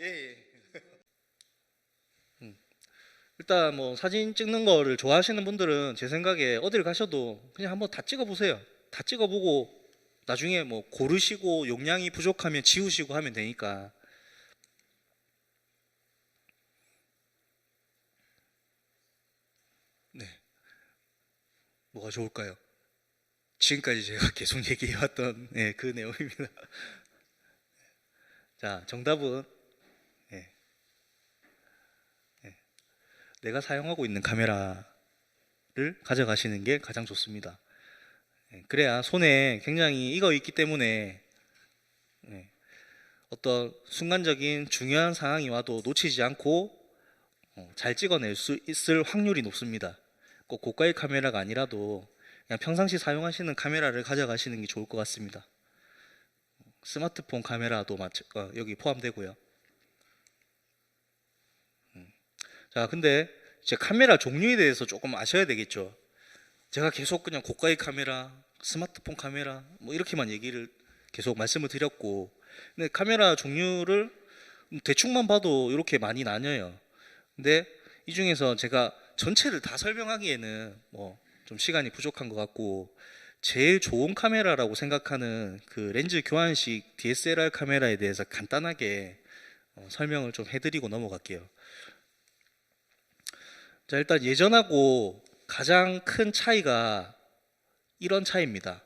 예, 예. 일단 뭐 사진 찍는 거를 좋아하시는 분들은 제 생각에 어딜 가셔도 그냥 한번 다 찍어 보세요. 다 찍어 보고 나중에 뭐 고르시고 용량이 부족하면 지우시고 하면 되니까. 네. 뭐가 좋을까요? 지금까지 제가 계속 얘기해왔던 그 내용입니다. 자, 정답은 예, 내가 사용하고 있는 카메라를 가져가시는 게 가장 좋습니다. 그래야 손에 굉장히 익어 있기 때문에 어떤 순간적인 중요한 상황이 와도 놓치지 않고 잘 찍어낼 수 있을 확률이 높습니다. 꼭 고가의 카메라가 아니라도 그냥 평상시 사용하시는 카메라를 가져가시는 게 좋을 것 같습니다. 스마트폰 카메라도 여기 포함되고요. 자, 근데 이제 카메라 종류에 대해서 조금 아셔야 되겠죠. 제가 계속 그냥 고가의 카메라, 스마트폰 카메라 뭐 이렇게만 얘기를 계속 말씀을 드렸고, 근데 카메라 종류를 대충만 봐도 이렇게 많이 나뉘어요. 근데 이 중에서 제가 전체를 다 설명하기에는 뭐 좀 시간이 부족한 것 같고, 제일 좋은 카메라라고 생각하는 그 렌즈 교환식 DSLR 카메라에 대해서 간단하게 설명을 좀 해드리고 넘어갈게요. 자, 일단 예전하고 가장 큰 차이가 이런 차이입니다.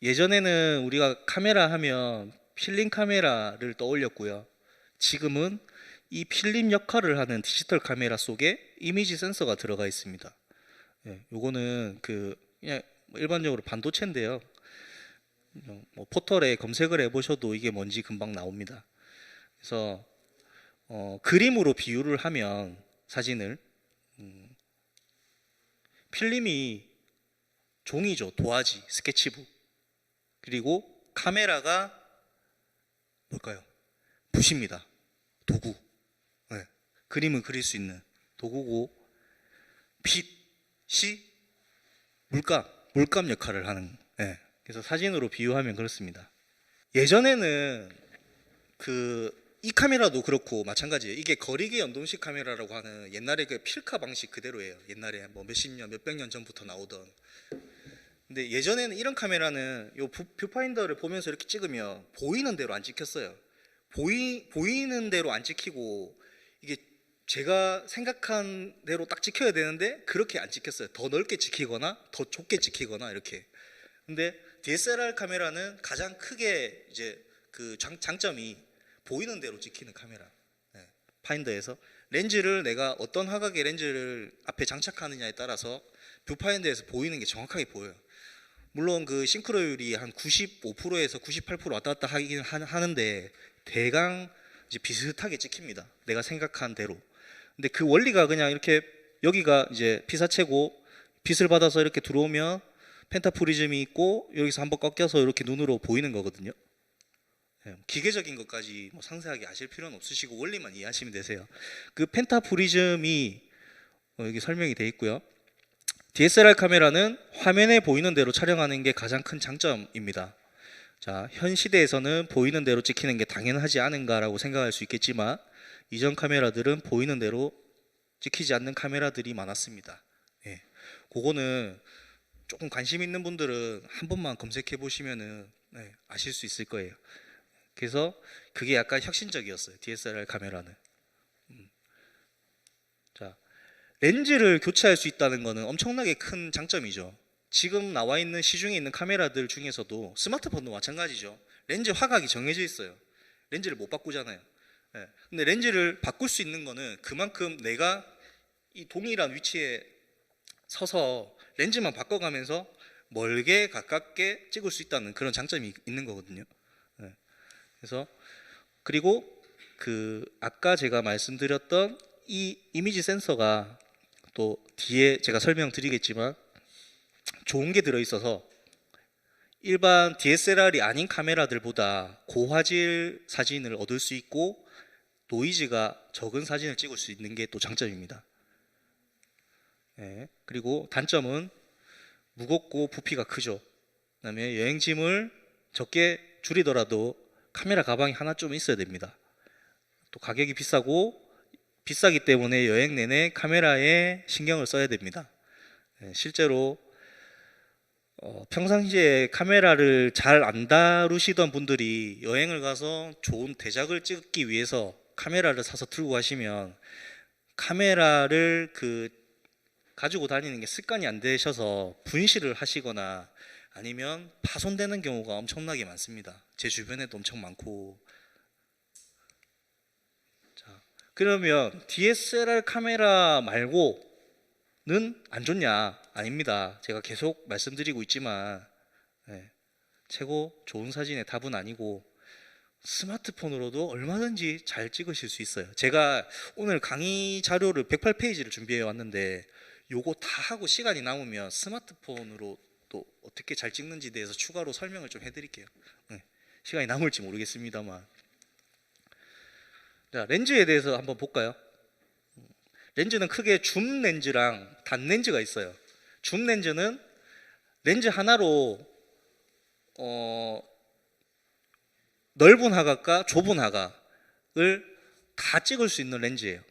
예전에는 우리가 카메라 하면 필름 카메라를 떠올렸고요. 지금은 이 필름 역할을 하는 디지털 카메라 속에 이미지 센서가 들어가 있습니다. 요거는 그냥 일반적으로 반도체인데요. 뭐 포털에 검색을 해보셔도 이게 뭔지 금방 나옵니다. 그래서 그림으로 비유를 하면 사진을 필름이 종이죠. 도화지, 스케치북. 그리고 카메라가 뭘까요? 붓입니다. 도구. 네. 그림을 그릴 수 있는 도구고, 빛이 물감 역할을 하는. 네. 그래서 사진으로 비유하면 그렇습니다. 예전에는 이 카메라도 그렇고 마찬가지예요. 이게 거리계 연동식 카메라라고 하는 옛날에 그 필카 방식 그대로예요. 옛날에 뭐 몇십 년, 몇백 년 전부터 나오던. 근데 예전에는 이런 카메라는 요 뷰파인더를 보면서 이렇게 찍으면 보이는 대로 안 찍혔어요. 보이는 대로 안 찍히고, 이게 제가 생각한 대로 딱 찍혀야 되는데 그렇게 안 찍혔어요. 더 넓게 찍히거나 더 좁게 찍히거나 이렇게. 근데 DSLR 카메라는 가장 크게 이제 그 장점이 보이는 대로 찍히는 카메라. 파인더에서 렌즈를 내가 어떤 화각의 렌즈를 앞에 장착하느냐에 따라서 뷰파인더에서 보이는 게 정확하게 보여요. 물론 그 싱크로율이 한 95%에서 98% 왔다 갔다 하긴 하는데 대강 이제 비슷하게 찍힙니다. 내가 생각한 대로. 근데 그 원리가 그냥 이렇게, 여기가 이제 피사체고 빛을 받아서 이렇게 들어오면 펜타프리즘이 있고 여기서 한번 꺾여서 이렇게 눈으로 보이는 거거든요. 기계적인 것까지 뭐 상세하게 아실 필요는 없으시고 원리만 이해하시면 되세요. 그 펜타프리즘이 여기 설명이 되어 있고요. DSLR 카메라는 화면에 보이는 대로 촬영하는 게 가장 큰 장점입니다. 자, 현 시대에서는 보이는 대로 찍히는 게 당연하지 않은가라고 생각할 수 있겠지만, 이전 카메라들은 보이는 대로 찍히지 않는 카메라들이 많았습니다. 그거는 조금 관심 있는 분들은 한 번만 검색해 보시면은 아실 수 있을 거예요. 그래서 그게 약간 혁신적이었어요. DSLR 카메라는. 자, 렌즈를 교체할 수 있다는 것은 엄청나게 큰 장점이죠. 지금 나와 있는 시중에 있는 카메라들 중에서도 스마트폰도 마찬가지죠. 렌즈 화각이 정해져 있어요. 렌즈를 못 바꾸잖아요. 근데 렌즈를 바꿀 수 있는 거는 그만큼 내가 이 동일한 위치에 서서 렌즈만 바꿔가면서 멀게 가깝게 찍을 수 있다는 그런 장점이 있는 거거든요. 그래서 그리고 아까 제가 말씀드렸던 이 이미지 센서가 또 뒤에 제가 설명드리겠지만 좋은 게 들어있어서 일반 DSLR이 아닌 카메라들보다 고화질 사진을 얻을 수 있고 노이즈가 적은 사진을 찍을 수 있는 게 또 장점입니다. 그리고 단점은 무겁고 부피가 크죠. 그다음에 여행짐을 적게 줄이더라도 카메라 가방이 하나 좀 있어야 됩니다. 또 가격이 비싸기 때문에 여행 내내 카메라에 신경을 써야 됩니다. 실제로 평상시에 카메라를 잘 안 다루시던 분들이 여행을 가서 좋은 대작을 찍기 위해서 카메라를 사서 들고 가시면 카메라를 가지고 다니는 게 습관이 안 되셔서 분실을 하시거나 아니면 파손되는 경우가 엄청나게 많습니다. 제 주변에도 엄청 많고. 자, 그러면 DSLR 카메라 말고는 안 좋냐? 아닙니다. 제가 계속 말씀드리고 있지만 최고 좋은 사진의 답은 아니고 스마트폰으로도 얼마든지 잘 찍으실 수 있어요. 제가 오늘 강의 자료를 108페이지를 준비해 왔는데 요거 다 하고 시간이 남으면 스마트폰으로 또 어떻게 잘 찍는지에 대해서 추가로 설명을 좀 해드릴게요. 시간이 남을지 모르겠습니다만. 자, 렌즈에 대해서 한번 볼까요? 렌즈는 크게 줌 렌즈랑 단 렌즈가 있어요. 줌 렌즈는 렌즈 하나로 넓은 화각과 좁은 화각을 다 찍을 수 있는 렌즈예요.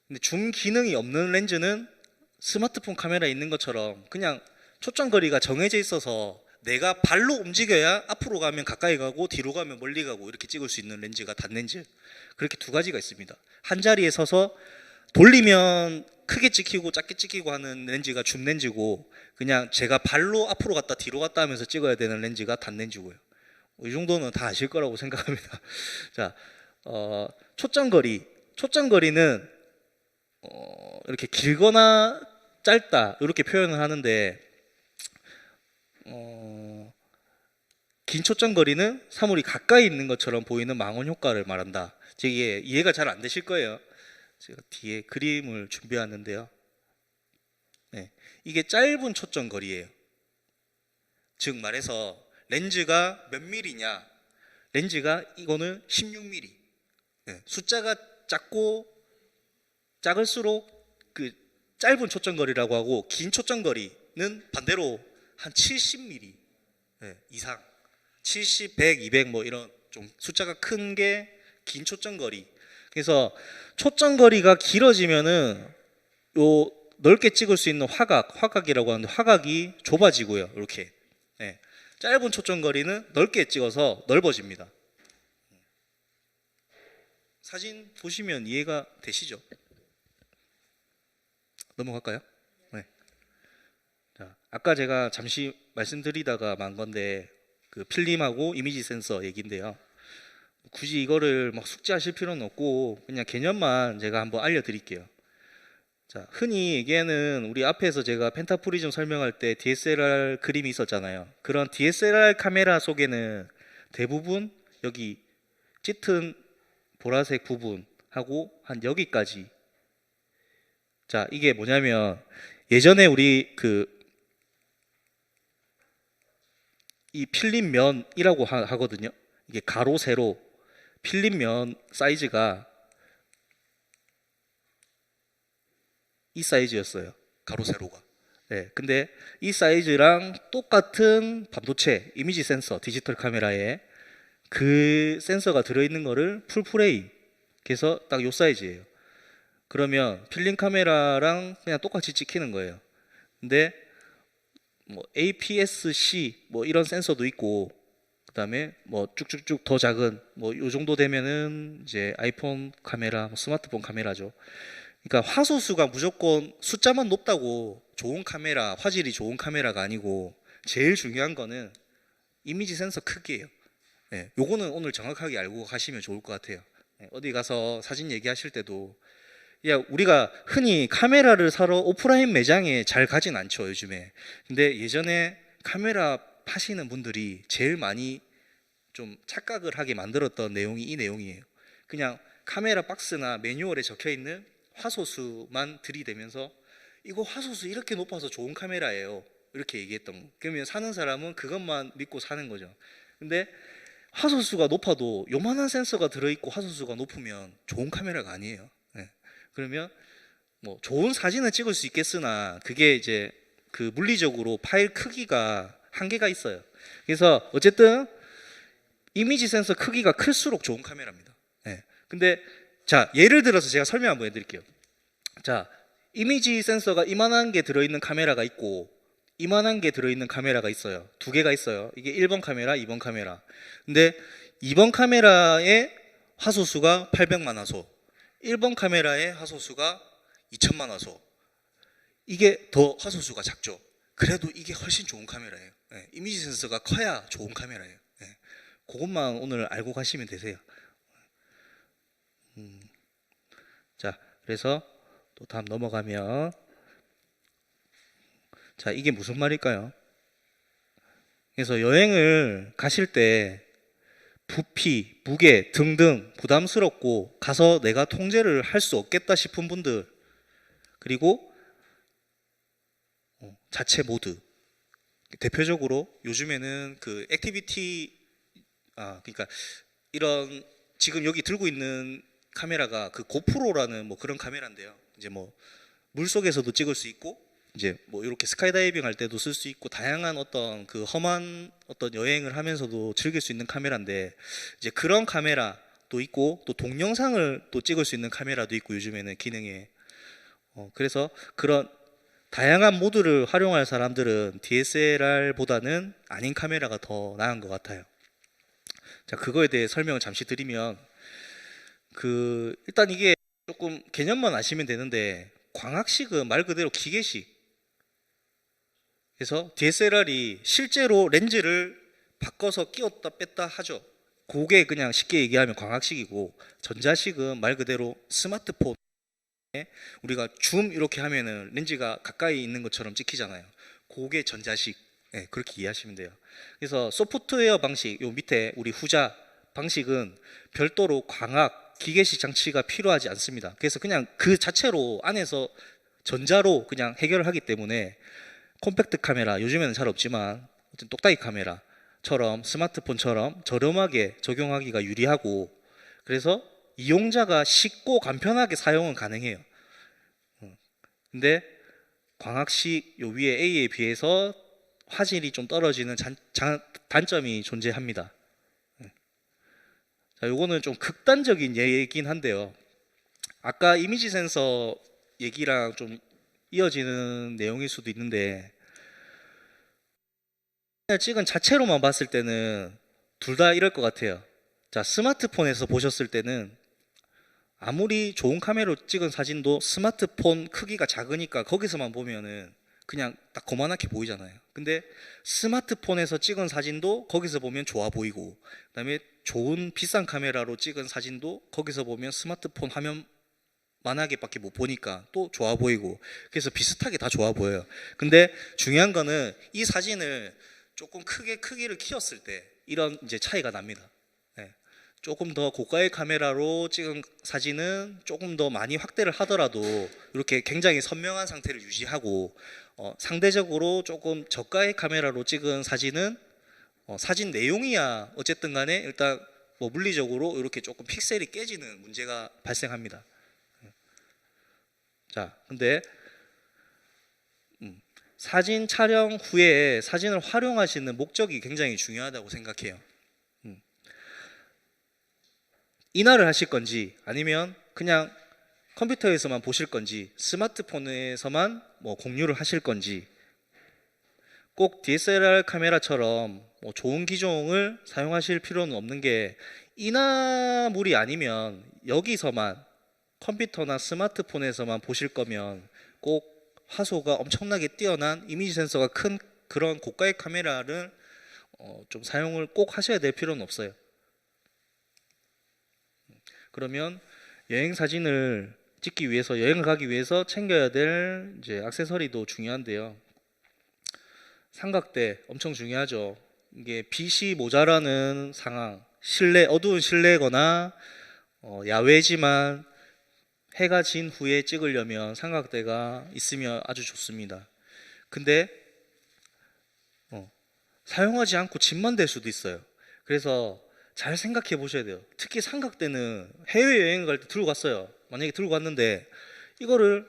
근데 줌 기능이 없는 렌즈는 스마트폰 카메라에 있는 것처럼 그냥 초점거리가 정해져 있어서 내가 발로 움직여야 앞으로 가면 가까이 가고 뒤로 가면 멀리 가고 이렇게 찍을 수 있는 렌즈가 단렌즈. 그렇게 두 가지가 있습니다. 한 자리에 서서 돌리면 크게 찍히고 작게 찍히고 하는 렌즈가 줌 렌즈고, 그냥 제가 발로 앞으로 갔다 뒤로 갔다 하면서 찍어야 되는 렌즈가 단렌즈고요. 이 정도는 다 아실 거라고 생각합니다. 자, 초점거리는 이렇게 길거나 짧다 이렇게 표현을 하는데, 긴 초점거리는 사물이 가까이 있는 것처럼 보이는 망원 효과를 말한다. 이게 이해가 잘 안 되실 거예요. 제가 뒤에 그림을 준비했는데요. 이게 짧은 초점거리예요. 즉 말해서 렌즈가 몇 밀리냐? 렌즈가 이거는 16mm. 숫자가 작을수록 그 짧은 초점거리라고 하고, 긴 초점거리는 반대로 한 70mm 이상, 70, 100, 200 뭐 이런 좀 숫자가 큰 게 긴 초점거리. 그래서 초점거리가 길어지면은 요 넓게 찍을 수 있는 화각이라고 하는데 화각이 좁아지고요. 이렇게 짧은 초점거리는 넓게 찍어서 넓어집니다. 사진 보시면 이해가 되시죠? 넘어갈까요? 네. 자, 아까 제가 잠시 말씀드리다가 만 건데 그 필름하고 이미지 센서 얘기인데요. 굳이 이거를 막 숙지하실 필요는 없고 그냥 개념만 제가 한번 알려드릴게요. 자, 흔히 얘기하는, 우리 앞에서 제가 펜타프리즘 설명할 때 DSLR 그림이 있었잖아요. 그런 DSLR 카메라 속에는 대부분 여기 짙은 보라색 부분하고 한 여기까지. 자, 이게 뭐냐면 예전에 우리 이 필름면이라고 하거든요. 이게 가로 세로 필름면 사이즈가 이 사이즈였어요. 가로 세로가. 근데 이 사이즈랑 똑같은 반도체 이미지 센서, 디지털 카메라에 그 센서가 들어있는 거를 풀프레임, 그래서 딱 요 사이즈예요. 그러면 필름 카메라랑 그냥 똑같이 찍히는 거예요. 근데 뭐 APS-C 뭐 이런 센서도 있고, 그다음에 뭐 쭉쭉쭉 더 작은 뭐 요 정도 되면은 이제 아이폰 카메라, 스마트폰 카메라죠. 그러니까 화소수가 무조건 숫자만 높다고 좋은 카메라, 화질이 좋은 카메라가 아니고, 제일 중요한 거는 이미지 센서 크기예요. 요거는 오늘 정확하게 알고 가시면 좋을 것 같아요. 어디 가서 사진 얘기하실 때도, 야, 우리가 흔히 카메라를 사러 오프라인 매장에 잘 가진 않죠, 요즘에. 근데 예전에 카메라 파시는 분들이 제일 많이 좀 착각을 하게 만들었던 내용이 이 내용이에요. 그냥 카메라 박스나 매뉴얼에 적혀 있는 화소수만 들이대면서 이거 화소수 이렇게 높아서 좋은 카메라예요, 이렇게 얘기했던 거. 그러면 사는 사람은 그것만 믿고 사는 거죠. 근데 화소수가 높아도 요만한 센서가 들어있고 화소수가 높으면 좋은 카메라가 아니에요. 그러면 뭐 좋은 사진을 찍을 수 있겠으나 그게 이제 그 물리적으로 파일 크기가 한계가 있어요. 그래서 어쨌든 이미지 센서 크기가 클수록 좋은 카메라입니다. 예. 근데 자, 예를 들어서 제가 설명 한번 해드릴게요. 자, 이미지 센서가 이만한 게 들어있는 카메라가 있고 이만한 게 들어있는 카메라가 있어요. 두 개가 있어요. 이게 1번 카메라, 2번 카메라. 근데 2번 카메라의 화소수가 800만 화소, 1번 카메라의 화소수가 2000만 화소. 이게 더 화소수가 작죠. 그래도 이게 훨씬 좋은 카메라예요. 예, 이미지 센서가 커야 좋은 카메라예요. 예, 그것만 오늘 알고 가시면 되세요. 자, 그래서 또 다음 넘어가면, 자, 이게 무슨 말일까요? 그래서 여행을 가실 때 부피, 무게 등등 부담스럽고 가서 내가 통제를 할 수 없겠다 싶은 분들, 그리고 자체 모드, 대표적으로 요즘에는 그 액티비티, 그러니까 이런 지금 여기 들고 있는 카메라가 그 고프로라는 뭐 그런 카메라인데요. 이제 뭐 물속에서도 찍을 수 있고 이제 뭐 이렇게 스카이다이빙 할 때도 쓸 수 있고 다양한 어떤 그 험한 어떤 여행을 하면서도 즐길 수 있는 카메라인데, 이제 그런 카메라도 있고 또 동영상을 또 찍을 수 있는 카메라도 있고 요즘에는 기능에 그래서 그런 다양한 모드를 활용할 사람들은 DSLR보다는 아닌 카메라가 더 나은 것 같아요. 자, 그거에 대해 설명을 잠시 드리면, 그 일단 이게 조금 개념만 아시면 되는데, 광학식은 말 그대로 기계식. 그래서 DSLR이 실제로 렌즈를 바꿔서 끼웠다 뺐다 하죠. 그게 그냥 쉽게 얘기하면 광학식이고, 전자식은 말 그대로 스마트폰 우리가 줌 이렇게 하면은 렌즈가 가까이 있는 것처럼 찍히잖아요. 그게 전자식. 네, 그렇게 이해하시면 돼요. 그래서 소프트웨어 방식, 요 밑에 우리 후자 방식은 별도로 광학 기계식 장치가 필요하지 않습니다. 그래서 그냥 그 자체로 안에서 전자로 그냥 해결을 하기 때문에 콤팩트 카메라, 요즘에는 잘 없지만 똑딱이 카메라처럼 스마트폰처럼 저렴하게 적용하기가 유리하고, 그래서 이용자가 쉽고 간편하게 사용은 가능해요. 근데 광학식 요 위에 A에 비해서 화질이 좀 떨어지는 단점이 존재합니다. 자, 요거는 좀 극단적인 예이긴 한데요. 아까 이미지 센서 얘기랑 좀 이어지는 내용일 수도 있는데, 찍은 자체로만 봤을 때는 둘 다 이럴 것 같아요. 자, 스마트폰에서 보셨을 때는 아무리 좋은 카메라로 찍은 사진도 스마트폰 크기가 작으니까 거기서만 보면은 그냥 딱 고만하게 보이잖아요. 근데 스마트폰에서 찍은 사진도 거기서 보면 좋아 보이고, 그다음에 좋은 비싼 카메라로 찍은 사진도 거기서 보면 스마트폰 화면만하게밖에 못 보니까 또 좋아 보이고, 그래서 비슷하게 다 좋아 보여요. 근데 중요한 거는 이 사진을 조금 크게 크기를 키웠을 때 이런 이제 차이가 납니다. 네. 조금 더 고가의 카메라로 찍은 사진은 조금 더 많이 확대를 하더라도 이렇게 굉장히 선명한 상태를 유지하고, 상대적으로 조금 저가의 카메라로 찍은 사진은 사진 내용이야 어쨌든 간에 일단 뭐 물리적으로 이렇게 조금 픽셀이 깨지는 문제가 발생합니다. 자, 근데 사진 촬영 후에 사진을 활용하시는 목적이 굉장히 중요하다고 생각해요. 인화를 하실 건지 아니면 그냥 컴퓨터에서만 보실 건지 스마트폰에서만 뭐 공유를 하실 건지, 꼭 DSLR 카메라처럼 뭐 좋은 기종을 사용하실 필요는 없는 게, 인화물이 아니면 여기서만 컴퓨터나 스마트폰에서만 보실 거면 꼭 화소가 엄청나게 뛰어난 이미지 센서가 큰 그런 고가의 카메라를 좀 사용을 꼭 하셔야 될 필요는 없어요. 그러면 여행 사진을 찍기 위해서, 여행을 가기 위해서 챙겨야 될 이제 액세서리도 중요한데요. 삼각대 엄청 중요하죠. 이게 빛이 모자라는 상황, 실내, 어두운 실내거나 야외지만 해가 진 후에 찍으려면 삼각대가 있으면 아주 좋습니다. 근데 사용하지 않고 짐만 될 수도 있어요. 그래서 잘 생각해 보셔야 돼요. 특히 삼각대는 해외여행 갈 때 들고 갔어요. 만약에 들고 갔는데 이거를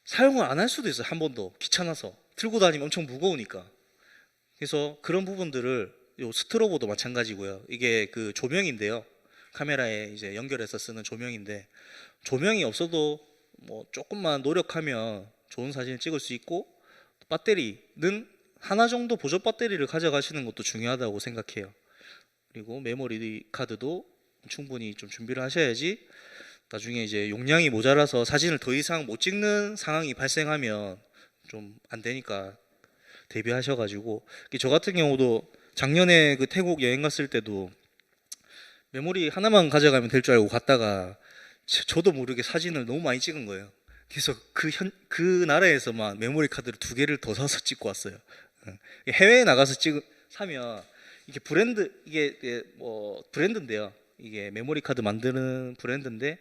사용을 안 할 수도 있어요. 한 번도 귀찮아서 들고 다니면 엄청 무거우니까. 그래서 그런 부분들을 요 스트로보도 마찬가지고요. 이게 그 조명인데요. 카메라에 이제 연결해서 쓰는 조명인데 조명이 없어도 뭐 조금만 노력하면 좋은 사진을 찍을 수 있고 배터리는 하나 정도 보조 배터리를 가져가시는 것도 중요하다고 생각해요. 그리고 메모리 카드도 충분히 좀 준비를 하셔야지 나중에 이제 용량이 모자라서 사진을 더 이상 못 찍는 상황이 발생하면 좀 안 되니까 대비하셔가지고 저 같은 경우도 작년에 그 태국 여행 갔을 때도 메모리 하나만 가져가면 될 줄 알고 갔다가 저도 모르게 사진을 너무 많이 찍은 거예요. 그래서 그 나라에서만 메모리 카드를 2개를 더 사서 찍고 왔어요. 해외에 나가서 사면 이게 이게 뭐 브랜드인데요. 이게 메모리 카드 만드는 브랜드인데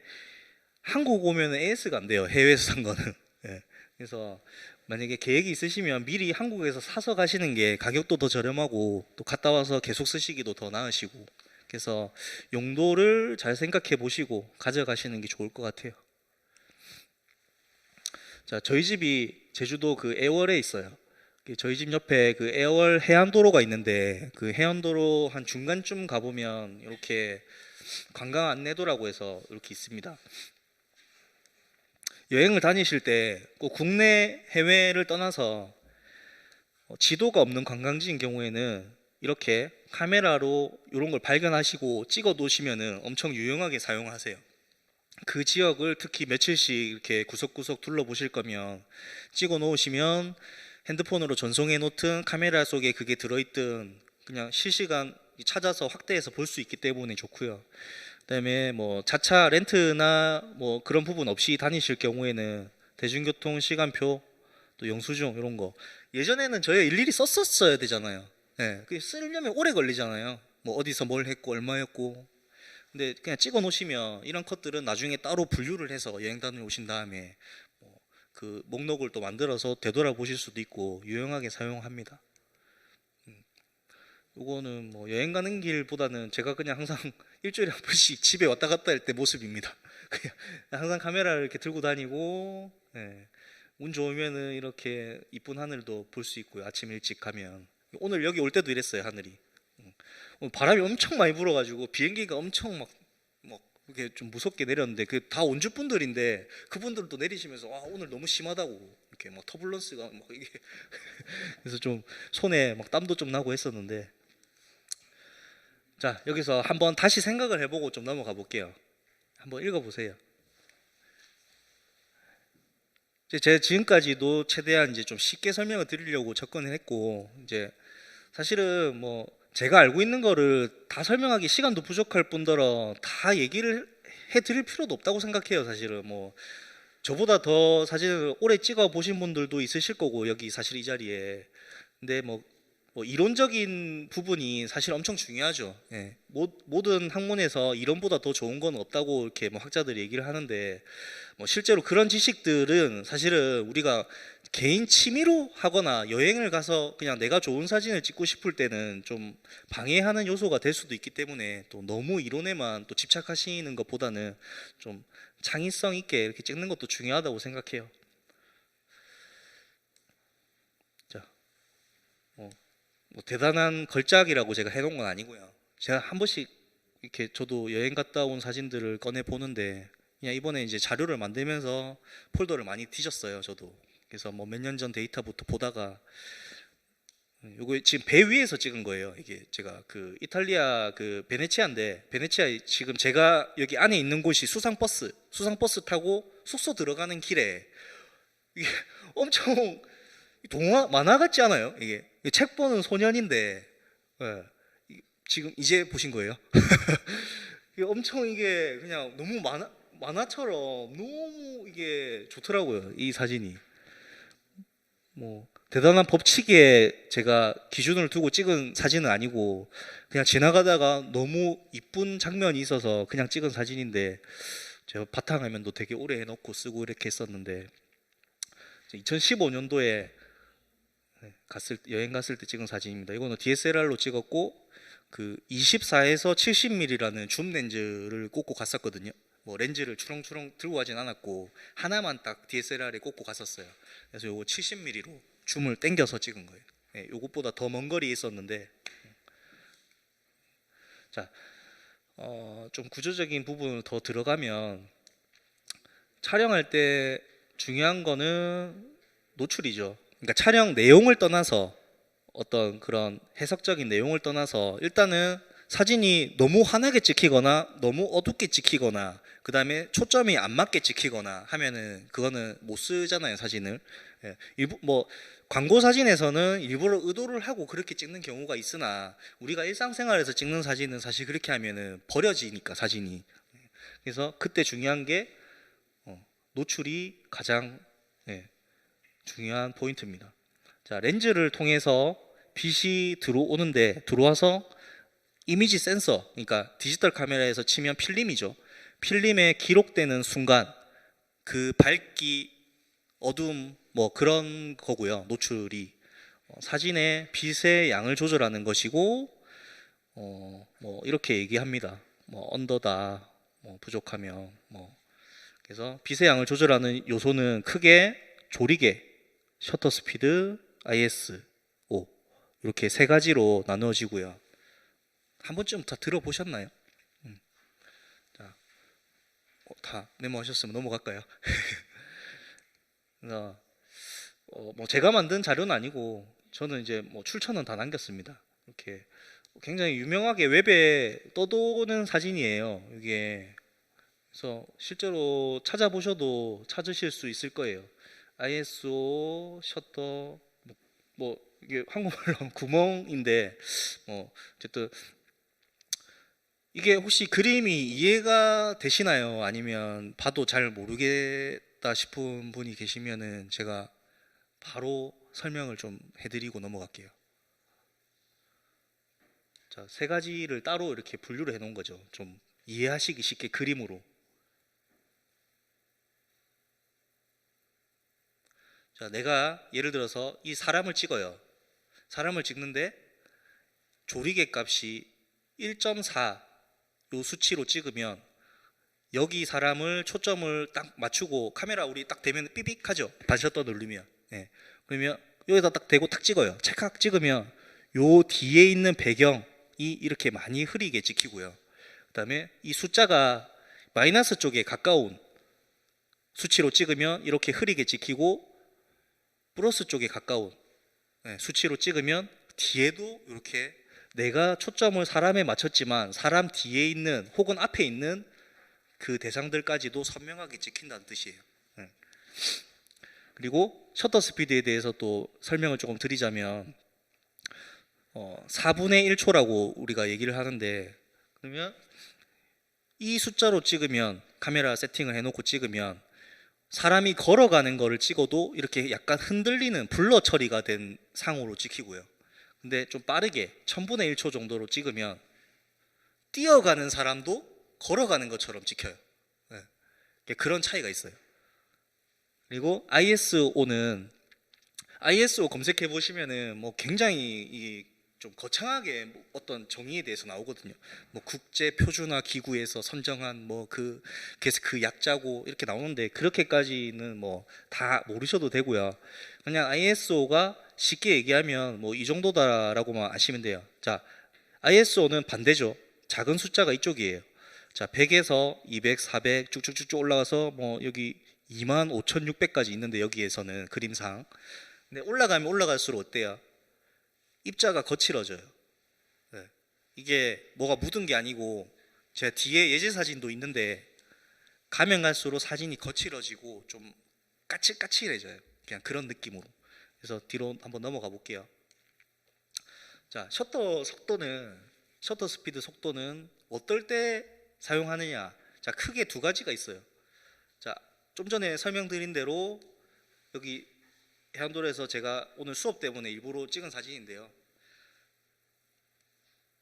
한국 오면 AS가 안 돼요. 해외에서 산 거는. 예. 그래서 만약에 계획이 있으시면 미리 한국에서 사서 가시는 게 가격도 더 저렴하고 또 갔다 와서 계속 쓰시기도 더 나으시고 그래서 용도를 잘 생각해 보시고 가져가시는 게 좋을 것 같아요. 자, 저희 집이 제주도 그 애월에 있어요. 저희 집 옆에 그 애월 해안도로가 있는데 그 해안도로 한 중간쯤 가보면 이렇게 관광 안내도라고 해서 이렇게 있습니다. 여행을 다니실 때 꼭 국내 해외를 떠나서 지도가 없는 관광지인 경우에는 이렇게 카메라로 이런 걸 발견하시고 찍어 놓으시면 엄청 유용하게 사용하세요. 그 지역을 특히 며칠씩 이렇게 구석구석 둘러보실 거면 찍어 놓으시면 핸드폰으로 전송해 놓든 카메라 속에 그게 들어있든 그냥 실시간 찾아서 확대해서 볼 수 있기 때문에 좋고요. 그다음에 뭐 자차 렌트나 뭐 그런 부분 없이 다니실 경우에는 대중교통 시간표 또 영수증 이런 거 예전에는 저희 일일이 썼었어야 되잖아요. 예, 그 쓰려면 오래 걸리잖아요. 뭐 어디서 뭘 했고 얼마였고. 근데 그냥 찍어 놓으시면 이런 컷들은 나중에 따로 분류를 해서 여행 다녀오신 다음에 그 목록을 또 만들어서 되돌아보실 수도 있고 유용하게 사용합니다. 요거는 뭐 여행 가는 길보다는 제가 그냥 항상 일주일에 한 번씩 집에 왔다 갔다 할 때 모습입니다. 그냥 항상 카메라를 이렇게 들고 다니고 예. 운 좋으면은 이렇게 이쁜 하늘도 볼 수 있고요. 아침 일찍 가면 오늘 여기 올 때도 이랬어요. 하늘이 오늘 바람이 엄청 많이 불어가지고 비행기가 엄청 막 이렇게 좀 무섭게 내렸는데 그 다 원주분들인데 그분들도 내리시면서 와 오늘 너무 심하다고 이렇게 막 터뷸런스가 막 이게 그래서 좀 손에 막 땀도 좀 나고 했었는데 자 여기서 한번 다시 생각을 해보고 좀 넘어가 볼게요. 한번 읽어보세요. 제가 지금까지도 최대한 이제 좀 쉽게 설명을 드리려고 접근을 했고 이제 사실은 뭐 제가 알고 있는 거를 다 설명하기 시간도 부족할 뿐더러 다 얘기를 해드릴 필요도 없다고 생각해요. 사실은 뭐 저보다 더 사진을 오래 찍어 보신 분들도 있으실 거고 여기 사실 이 자리에 근데 뭐 이론적인 부분이 사실 엄청 중요하죠. 예. 모든 학문에서 이론보다 더 좋은 건 없다고 이렇게 뭐 학자들이 얘기를 하는데 뭐 실제로 그런 지식들은 사실은 우리가 개인 취미로 하거나 여행을 가서 그냥 내가 좋은 사진을 찍고 싶을 때는 좀 방해하는 요소가 될 수도 있기 때문에 또 너무 이론에만 또 집착하시는 것보다는 좀 창의성 있게 이렇게 찍는 것도 중요하다고 생각해요. 자, 뭐 대단한 걸작이라고 제가 해놓은 건 아니고요. 제가 한 번씩 이렇게 저도 여행 갔다 온 사진들을 꺼내 보는데 그냥 이번에 이제 자료를 만들면서 폴더를 많이 뒤졌어요. 저도. 그래서 뭐 몇 년 전 데이터부터 보다가 요거 지금 배 위에서 찍은 거예요. 이게 제가 그 이탈리아 그 베네치아인데 베네치아 지금 제가 여기 안에 있는 곳이 수상버스 타고 숙소 들어가는 길에 이게 엄청 동화 만화 같지 않아요? 이게 책 보는 소년인데 예, 지금 이제 보신 거예요? 이게 엄청 이게 그냥 너무 만화처럼 너무 이게 좋더라고요. 이 사진이 뭐 대단한 법칙에 제가 기준을 두고 찍은 사진은 아니고 그냥 지나가다가 너무 이쁜 장면이 있어서 그냥 찍은 사진인데 제가 바탕화면도 되게 오래 해놓고 쓰고 이렇게 했었는데 2015년도에 여행 갔을 때 찍은 사진입니다. 이거는 DSLR로 찍었고 그 24에서 70mm라는 줌 렌즈를 꽂고 갔었거든요. 뭐 렌즈를 추렁추렁 들고 가진 않았고 하나만 딱 DSLR에 꽂고 갔었어요. 그래서 요거 70mm로 줌을 당겨서 찍은 거예요. 예, 요것보다 더 먼 거리에 있었는데 자, 좀 구조적인 부분을 더 들어가면 촬영할 때 중요한 거는 노출이죠. 그러니까 촬영 내용을 떠나서 어떤 그런 해석적인 내용을 떠나서 일단은 사진이 너무 환하게 찍히거나 너무 어둡게 찍히거나 그 다음에 초점이 안 맞게 찍히거나 하면은 그거는 못 쓰잖아요, 사진을. 예, 일부 뭐 광고 사진에서는 일부러 의도를 하고 그렇게 찍는 경우가 있으나 우리가 일상생활에서 찍는 사진은 사실 그렇게 하면은 버려지니까 사진이. 그래서 그때 중요한 게 노출이 가장 중요한 포인트입니다. 자, 렌즈를 통해서 빛이 들어와서 이미지 센서, 그러니까 디지털 카메라에서 치면 필름이죠. 필름에 기록되는 순간 그 밝기, 어둠 뭐 그런 거고요. 노출이 사진의 빛의 양을 조절하는 것이고 뭐 이렇게 얘기합니다. 뭐 언더다, 뭐 부족하면 뭐 그래서 빛의 양을 조절하는 요소는 크게 조리개, 셔터 스피드, ISO 이렇게 세 가지로 나누어지고요. 한 번쯤 다 들어보셨나요? 자, 다 메모하셨으면 넘어갈까요? 그래서 뭐 제가 만든 자료는 아니고 저는 이제 뭐 출처는 다 남겼습니다. 이렇게 굉장히 유명하게 웹에 떠도는 사진이에요. 이게 그래서 실제로 찾아보셔도 찾으실 수 있을 거예요. ISO 셔터 뭐 이게 한국말로 하면 구멍인데 어쨌든 이게 혹시 그림이 이해가 되시나요? 아니면 봐도 잘 모르겠다 싶은 분이 계시면은 제가 바로 설명을 좀 해드리고 넘어갈게요. 자, 세 가지를 따로 이렇게 분류를 해놓은 거죠. 좀 이해하시기 쉽게 그림으로. 자, 내가 예를 들어서 이 사람을 찍어요. 사람을 찍는데 조리개 값이 1.4 요 수치로 찍으면 여기 사람을 초점을 딱 맞추고 카메라 우리 딱 대면 삐빅 하죠. 반셔터 누르면. 예. 그러면 여기다 딱 대고 탁 찍어요. 찰칵 찍으면 요 뒤에 있는 배경이 이렇게 많이 흐리게 찍히고요. 그다음에 이 숫자가 마이너스 쪽에 가까운 수치로 찍으면 이렇게 흐리게 찍히고 플러스 쪽에 가까운 수치로 찍으면 뒤에도 이렇게 내가 초점을 사람에 맞췄지만 사람 뒤에 있는 혹은 앞에 있는 그 대상들까지도 선명하게 찍힌다는 뜻이에요. 그리고 셔터 스피드에 대해서 또 설명을 조금 드리자면 4분의 1초라고 우리가 얘기를 하는데 그러면 이 숫자로 찍으면 카메라 세팅을 해놓고 찍으면 사람이 걸어가는 거를 찍어도 이렇게 약간 흔들리는 블러 처리가 된 상으로 찍히고요. 근데 좀 빠르게 1000분의 1초 정도로 찍으면 뛰어가는 사람도 걸어가는 것처럼 찍혀요. 네. 그런 차이가 있어요. 그리고 ISO 검색해 보시면은 뭐 굉장히 좀 거창하게 뭐 어떤 정의에 대해서 나오거든요. 뭐 국제 표준화 기구에서 선정한 뭐 그래서 그 약자고 이렇게 나오는데 그렇게까지는 뭐 다 모르셔도 되고요. 그냥 ISO가 쉽게 얘기하면 뭐 이 정도다라고만 아시면 돼요. 자, ISO는 반대죠. 작은 숫자가 이쪽이에요. 자, 100에서 200, 400 쭉쭉쭉쭉 올라가서 뭐 여기 25,600까지 있는데 여기에서는 그림상. 근데 올라가면 올라갈수록 어때요? 입자가 거칠어져요. 네. 이게 뭐가 묻은 게 아니고 제가 뒤에 예제 사진도 있는데 가면 갈수록 사진이 거칠어지고 좀 까칠까칠해져요. 그냥 그런 느낌으로. 그래서 뒤로 한번 넘어가 볼게요. 자, 셔터 스피드 속도는 어떨 때 사용하느냐? 자, 크게 두 가지가 있어요. 자, 좀 전에 설명드린 대로 여기 해안도로에서 제가 오늘 수업 때문에 일부러 찍은 사진인데요.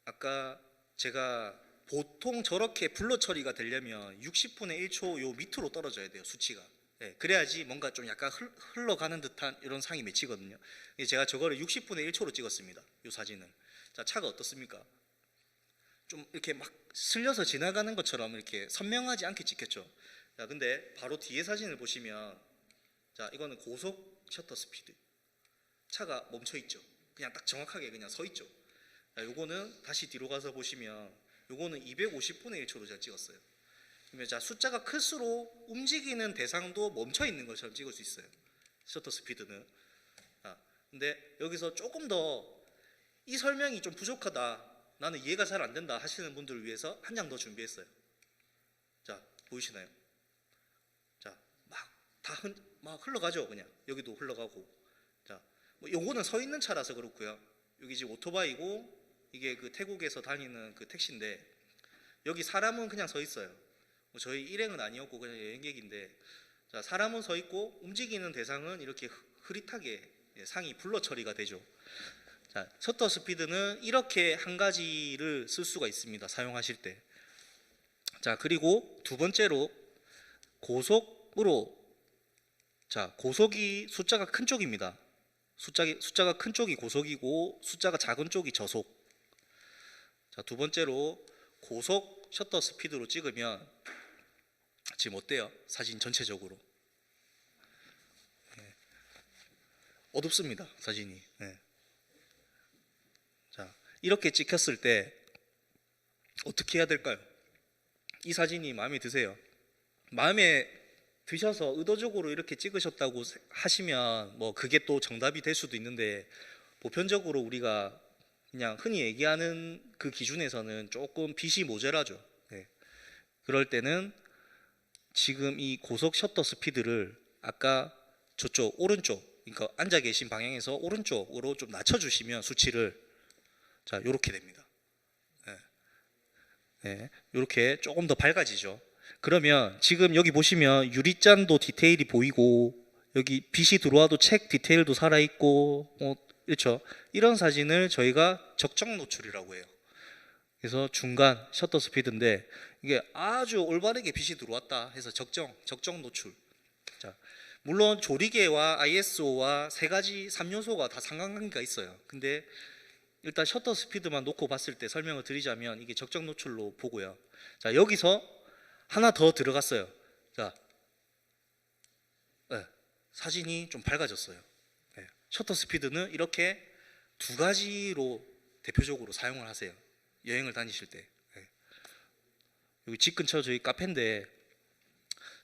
아까 제가 보통 저렇게 블러 처리가 되려면 60분의 1초 요 밑으로 떨어져야 돼요, 수치가. 네, 그래야지 뭔가 좀 약간 흘러가는 듯한 이런 상이 맺히거든요. 제가 저거를 60분의 1초로 찍었습니다, 요 사진을. 자, 차가 어떻습니까? 좀 이렇게 막 슬려서 지나가는 것처럼 이렇게 선명하지 않게 찍혔죠. 자, 근데 바로 뒤에 사진을 보시면, 자, 이거는 고속 셔터 스피드. 차가 멈춰 있죠. 그냥 딱 정확하게 그냥 서 있죠. 자, 요거는 다시 뒤로 가서 보시면, 요거는 250분의 1초로 제가 찍었어요. 그러면 자, 숫자가 클수록 움직이는 대상도 멈춰 있는 것처럼 찍을 수 있어요. 셔터 스피드는. 자, 근데 여기서 조금 더 이 설명이 좀 부족하다, 나는 이해가 잘 안 된다 하시는 분들을 위해서 한 장 더 준비했어요. 자, 보이시나요? 자, 막 흘러가죠. 그냥 여기도 흘러가고. 자, 뭐 요거는 서 있는 차라서 그렇고요. 여기 지금 오토바이고 이게 그 태국에서 다니는 그 택시인데, 여기 사람은 그냥 서 있어요. 뭐 저희 일행은 아니었고 그냥 여행객인데, 자, 사람은 서 있고 움직이는 대상은 이렇게 흐릿하게 상이 블러 처리가 되죠. 자, 셔터 스피드는 이렇게 한 가지를 쓸 수가 있습니다. 사용하실 때. 자, 그리고 두 번째로 고속으로, 자, 고속이 숫자가 큰 쪽입니다. 숫자가 큰 쪽이 고속이고 숫자가 작은 쪽이 저속. 자, 두 번째로 고속 셔터 스피드로 찍으면 지금 어때요? 사진 전체적으로 어둡습니다. 사진이. 자, 이렇게 찍혔을 때 어떻게 해야 될까요? 이 사진이 마음에 드세요? 마음에 드셔서 의도적으로 이렇게 찍으셨다고 하시면 뭐 그게 또 정답이 될 수도 있는데, 보편적으로 우리가 그냥 흔히 얘기하는 그 기준에서는 조금 빛이 모자라죠. 그럴 때는 지금 이 고속 셔터 스피드를 아까 저쪽 오른쪽, 그러니까 앉아 계신 방향에서 오른쪽으로 좀 낮춰주시면 수치를, 자, 요렇게 됩니다. 요렇게 조금 더 밝아지죠. 그러면 지금 여기 보시면 유리잔도 디테일이 보이고, 여기 빛이 들어와도 책 디테일도 살아있고, 그렇죠. 이런 사진을 저희가 적정 노출이라고 해요. 그래서 중간 셔터 스피드인데, 이게 아주 올바르게 빛이 들어왔다 해서 적정 노출. 자, 물론 조리개와 ISO와 세 가지 3요소가 다 상관관계가 있어요. 근데 일단 셔터 스피드만 놓고 봤을 때 설명을 드리자면 이게 적정 노출로 보고요. 자, 여기서 하나 더 들어갔어요. 자, 사진이 좀 밝아졌어요. 셔터 스피드는 이렇게 두 가지로 대표적으로 사용을 하세요. 여행을 다니실 때. 여기 집 근처 저희 카페인데,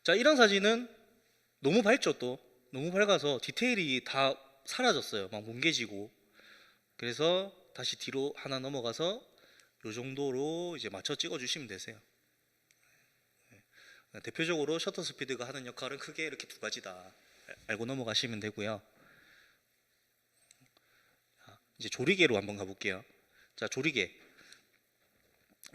자, 이런 사진은 너무 밝죠. 또 너무 밝아서 디테일이 다 사라졌어요. 막 뭉개지고. 그래서 다시 뒤로 하나 넘어가서 요 정도로 이제 맞춰 찍어 주시면 되세요. 대표적으로 셔터 스피드가 하는 역할은 크게 이렇게 두 가지다 알고 넘어가시면 되고요. 이제 조리개로 한번 가볼게요. 자, 조리개.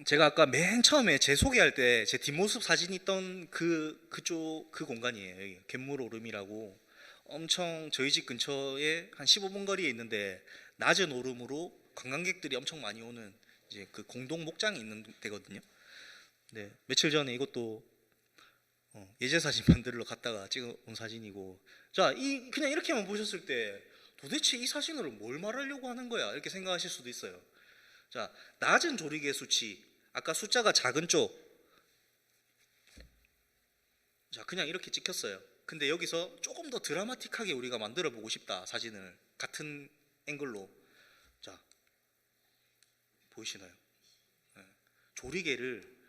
제가 아까 맨 처음에 제 소개할 때 제 뒷모습 사진이 있던 그쪽 그 공간이에요. 여기 갯물 오름이라고 엄청 저희 집 근처에 한 15분 거리에 있는데, 낮은 오름으로 관광객들이 엄청 많이 오는 이제 그 공동 목장이 있는 데거든요. 네, 며칠 전에 이것도 예제 사진 만들러 갔다가 찍어온 사진이고, 자, 그냥 이렇게만 보셨을 때 도대체 이 사진으로 뭘 말하려고 하는 거야 이렇게 생각하실 수도 있어요. 자, 낮은 조리개 수치, 아까 숫자가 작은 쪽, 자, 그냥 이렇게 찍혔어요. 근데 여기서 조금 더 드라마틱하게 우리가 만들어 보고 싶다, 사진을 같은 앵글로. 자, 보이시나요? 조리개를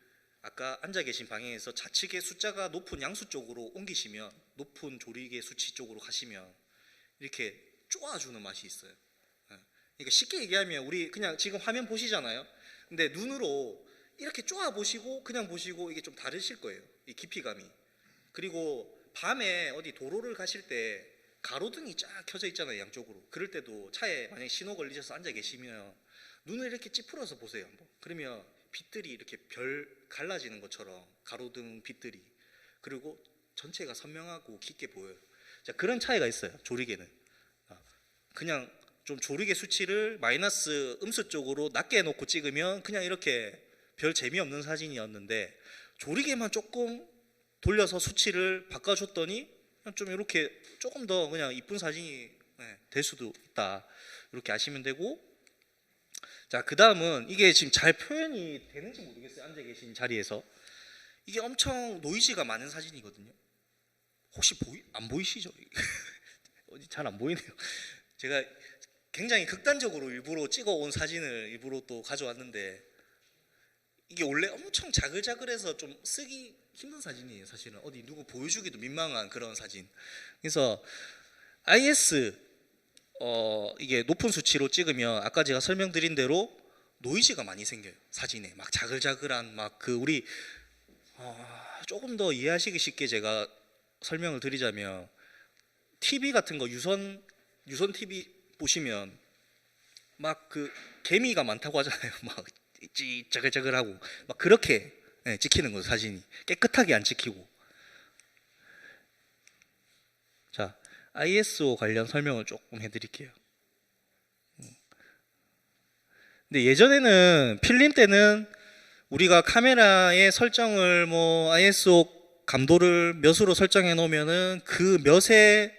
아까 앉아 계신 방향에서 좌측에 숫자가 높은 양수 쪽으로 옮기시면, 높은 조리개 수치 쪽으로 가시면 이렇게 쪼아주는 맛이 있어요. 그러니까 쉽게 얘기하면 우리 그냥 지금 화면 보시잖아요. 근데 눈으로 이렇게 쪼아 보시고 그냥 보시고 이게 좀 다르실 거예요. 이 깊이감이. 그리고 밤에 어디 도로를 가실 때 가로등이 쫙 켜져 있잖아요, 양쪽으로. 그럴 때도 차에 만약에 신호 걸리셔서 앉아 계시면 눈을 이렇게 찌푸려서 보세요, 한번. 그러면 빛들이 이렇게 별 갈라지는 것처럼, 가로등 빛들이. 그리고 전체가 선명하고 깊게 보여요. 자, 그런 차이가 있어요, 조리개는. 그냥 좀 조리개 수치를 마이너스 음수 쪽으로 낮게 해놓고 찍으면 그냥 이렇게 별 재미없는 사진이었는데, 조리개만 조금 돌려서 수치를 바꿔줬더니 좀 이렇게 조금 더 그냥 이쁜 사진이 될 수도 있다, 이렇게 아시면 되고. 자, 그 다음은 이게 지금 잘 표현이 되는지 모르겠어요. 앉아 계신 자리에서. 이게 엄청 노이즈가 많은 사진이거든요. 혹시 안 보이시죠? 잘 안 보이네요. 제가 굉장히 극단적으로 일부러 찍어온 사진을 일부러 또 가져왔는데 이게 원래 엄청 자글자글해서 좀 쓰기 힘든 사진이에요. 사실은 어디 누구 보여주기도 민망한 그런 사진. 그래서 IS 이게 높은 수치로 찍으면 아까 제가 설명드린 대로 노이즈가 많이 생겨요. 사진에 막 자글자글한 막 그 우리 조금 더 이해하시기 쉽게 제가 설명을 드리자면 TV 같은 거 유선 TV 보시면 막 그 개미가 많다고 하잖아요. 막 자글자글하고 막 그렇게 찍히는 거죠. 사진이 깨끗하게 안 찍히고. 자, ISO 관련 설명을 조금 해드릴게요. 근데 예전에는 필름 때는 우리가 카메라의 설정을 뭐 ISO 감도를 몇으로 설정해 놓으면은 그 몇의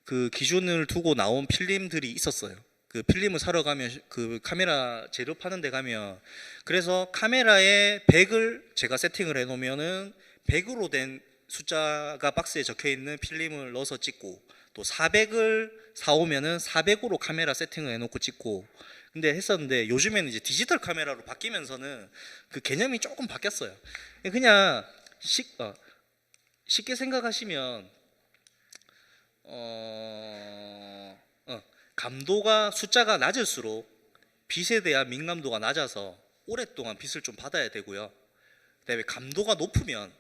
그 기준을 두고 나온 필름들이 있었어요. 그 필름을 사러 가면 그 카메라 재료 파는 데 가면 그래서 카메라에 100을 제가 세팅을 해 놓으면은 100으로 된 숫자가 박스에 적혀 있는 필름을 넣어서 찍고 또 400을 사오면은 400으로 카메라 세팅을 해 놓고 찍고 근데 했었는데 요즘에는 이제 디지털 카메라로 바뀌면서는 그 개념이 조금 바뀌었어요. 그냥 쉽게 생각하시면 감도가 숫자가 낮을수록 빛에 대한 민감도가 낮아서 오랫동안 빛을 좀 받아야 되고요. 그다음에 감도가 높으면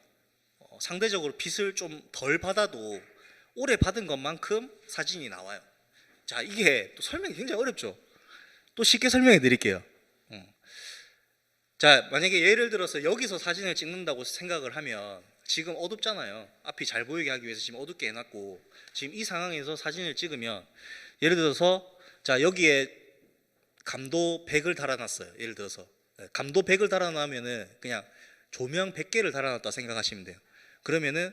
상대적으로 빛을 좀 덜 받아도 오래 받은 것만큼 사진이 나와요. 자, 이게 또 설명이 굉장히 어렵죠. 또 쉽게 설명해 드릴게요. 자, 만약에 예를 들어서 여기서 사진을 찍는다고 생각을 하면 지금 어둡잖아요. 앞이 잘 보이게 하기 위해서 지금 어둡게 해놨고 지금 이 상황에서 사진을 찍으면 예를 들어서 자, 여기에 감도 100을 달아놨어요. 예를 들어서 감도 100을 달아놓으면은 그냥 조명 100개를 달아놨다 생각하시면 돼요. 그러면은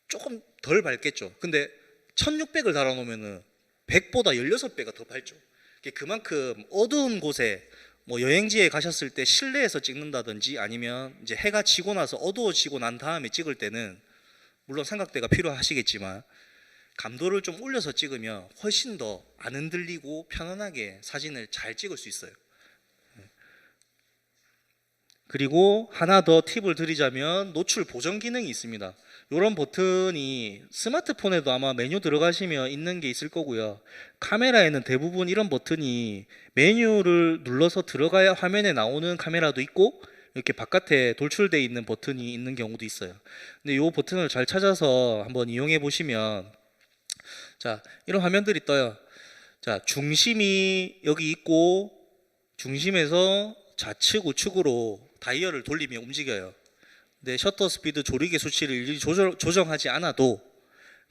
조금 덜 밝겠죠. 근데 1600을 달아놓으면은 100보다 16배가 더 밝죠. 그만큼 어두운 곳에 뭐 여행지에 가셨을 때 실내에서 찍는다든지 아니면 이제 해가 지고 나서 어두워지고 난 다음에 찍을 때는 물론 삼각대가 필요하시겠지만 감도를 좀 올려서 찍으면 훨씬 더 안 흔들리고 편안하게 사진을 잘 찍을 수 있어요. 그리고 하나 더 팁을 드리자면 노출 보정 기능이 있습니다. 이런 버튼이 스마트폰에도 아마 메뉴 들어가시면 있는 게 있을 거고요. 카메라에는 대부분 이런 버튼이 메뉴를 눌러서 들어가야 화면에 나오는 카메라도 있고 이렇게 바깥에 돌출되어 있는 버튼이 있는 경우도 있어요. 근데 이 버튼을 잘 찾아서 한번 이용해 보시면 자, 이런 화면들이 떠요. 자, 중심이 여기 있고 중심에서 좌측 우측으로 다이얼을 돌리며 움직여요. 근데 셔터 스피드 조리개 수치를 일일이 조정하지 않아도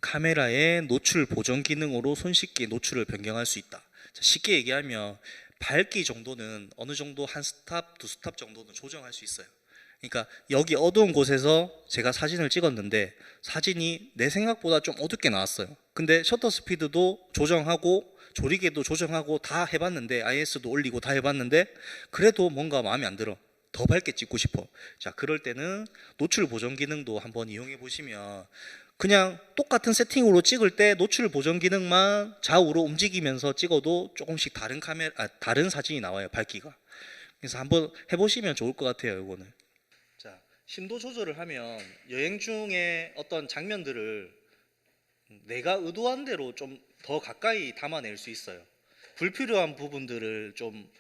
카메라의 노출 보정 기능으로 손쉽게 노출을 변경할 수 있다. 자, 쉽게 얘기하면 밝기 정도는 어느 정도 한 스탑, 두 스탑 정도는 조정할 수 있어요. 그러니까 여기 어두운 곳에서 제가 사진을 찍었는데 사진이 내 생각보다 좀 어둡게 나왔어요. 근데 셔터 스피드도 조정하고 조리개도 조정하고 다 해봤는데 IS도 올리고 다 해봤는데 그래도 뭔가 마음에 안 들어. 더 밝게 찍고 싶어. 자, 그럴 때는 노출 보정 기능도 한번 이용해 보시면 그냥 똑같은 세팅으로 찍을 때 노출 보정 기능만 좌우로 움직이면서 찍어도 조금씩 다른 사진이 나와요. 밝기가. 그래서 한번 해보시면 좋을 것 같아요. 이거는. 자, 심도 조절을 하면 여행 중에 어떤 장면들을 내가 의도한 대로 좀 더 가까이 담아낼 수 있어요. 불필요한 부분들을 좀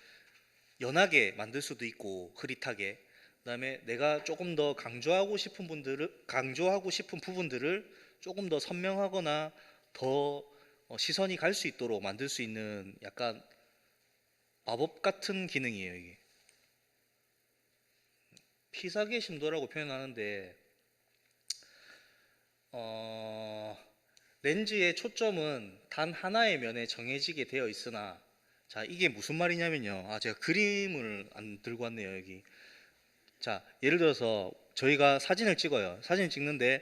연하게 만들 수도 있고 흐릿하게. 그다음에 내가 조금 더 강조하고 싶은 부분들을 조금 더 선명하거나 더 시선이 갈 수 있도록 만들 수 있는 약간 마법 같은 기능이에요. 이게 피사계 심도라고 표현하는데 렌즈의 초점은 단 하나의 면에 정해지게 되어 있으나 자, 이게 무슨 말이냐면요. 제가 그림을 안 들고 왔네요, 여기. 자, 예를 들어서 저희가 사진을 찍어요. 사진을 찍는데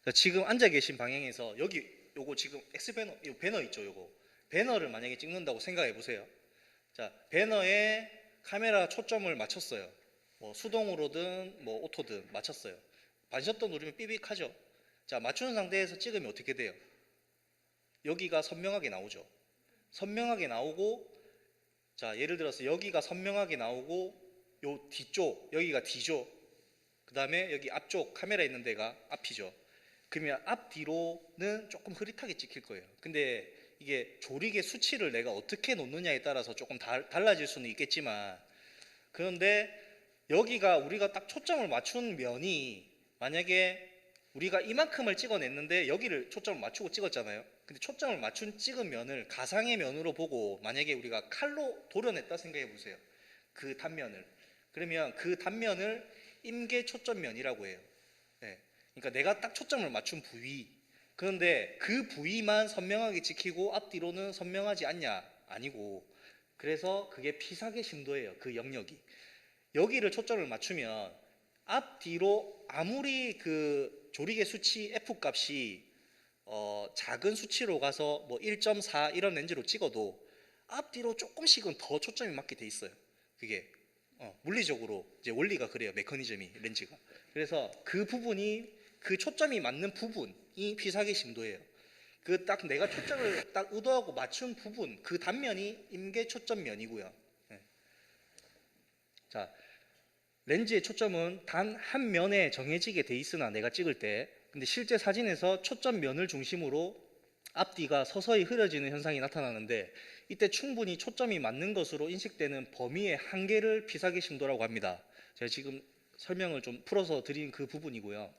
자, 지금 앉아 계신 방향에서 여기 요거 지금 X배너, 요 배너 있죠, 요거. 배너를 만약에 찍는다고 생각해 보세요. 자, 배너에 카메라 초점을 맞췄어요. 뭐 수동으로든 뭐 오토든 맞췄어요. 반셔터 누르면 삐빅하죠. 자, 맞추는 상태에서 찍으면 어떻게 돼요? 여기가 선명하게 나오죠. 선명하게 나오고, 자, 예를 들어서 여기가 선명하게 나오고, 요 뒤쪽, 여기가 뒤죠. 그 다음에 여기 앞쪽 카메라 있는 데가 앞이죠. 그러면 앞뒤로는 조금 흐릿하게 찍힐 거예요. 근데 이게 조리개 수치를 내가 어떻게 놓느냐에 따라서 조금 달라질 수는 있겠지만, 그런데 여기가 우리가 딱 초점을 맞춘 면이, 만약에 우리가 이만큼을 찍어냈는데 여기를 초점을 맞추고 찍었잖아요. 근데 초점을 찍은 면을 가상의 면으로 보고 만약에 우리가 칼로 도려냈다 생각해 보세요. 그 단면을. 그러면 그 단면을 임계 초점면이라고 해요. 네. 그러니까 내가 딱 초점을 맞춘 부위. 그런데 그 부위만 선명하게 찍히고 앞뒤로는 선명하지 않냐? 아니고. 그래서 그게 피사계 심도예요. 그 영역이. 여기를 초점을 맞추면 앞뒤로 아무리 그 조리개 수치 F 값이 작은 수치로 가서 뭐 1.4 이런 렌즈로 찍어도 앞뒤로 조금씩은 더 초점이 맞게 돼 있어요. 그게 물리적으로 이제 원리가 그래요. 메커니즘이 렌즈가. 그래서 그 부분이 그 초점이 맞는 부분이 피사계 심도예요. 그 딱 내가 초점을 딱 의도하고 맞춘 부분 그 단면이 임계 초점면이고요. 네. 자, 렌즈의 초점은 단 한 면에 정해지게 돼 있으나 내가 찍을 때, 근데 실제 사진에서 초점면을 중심으로 앞뒤가 서서히 흐려지는 현상이 나타나는데, 이때 충분히 초점이 맞는 것으로 인식되는 범위의 한계를 피사계 심도라고 합니다. 제가 지금 설명을 좀 풀어서 드린 그 부분이고요.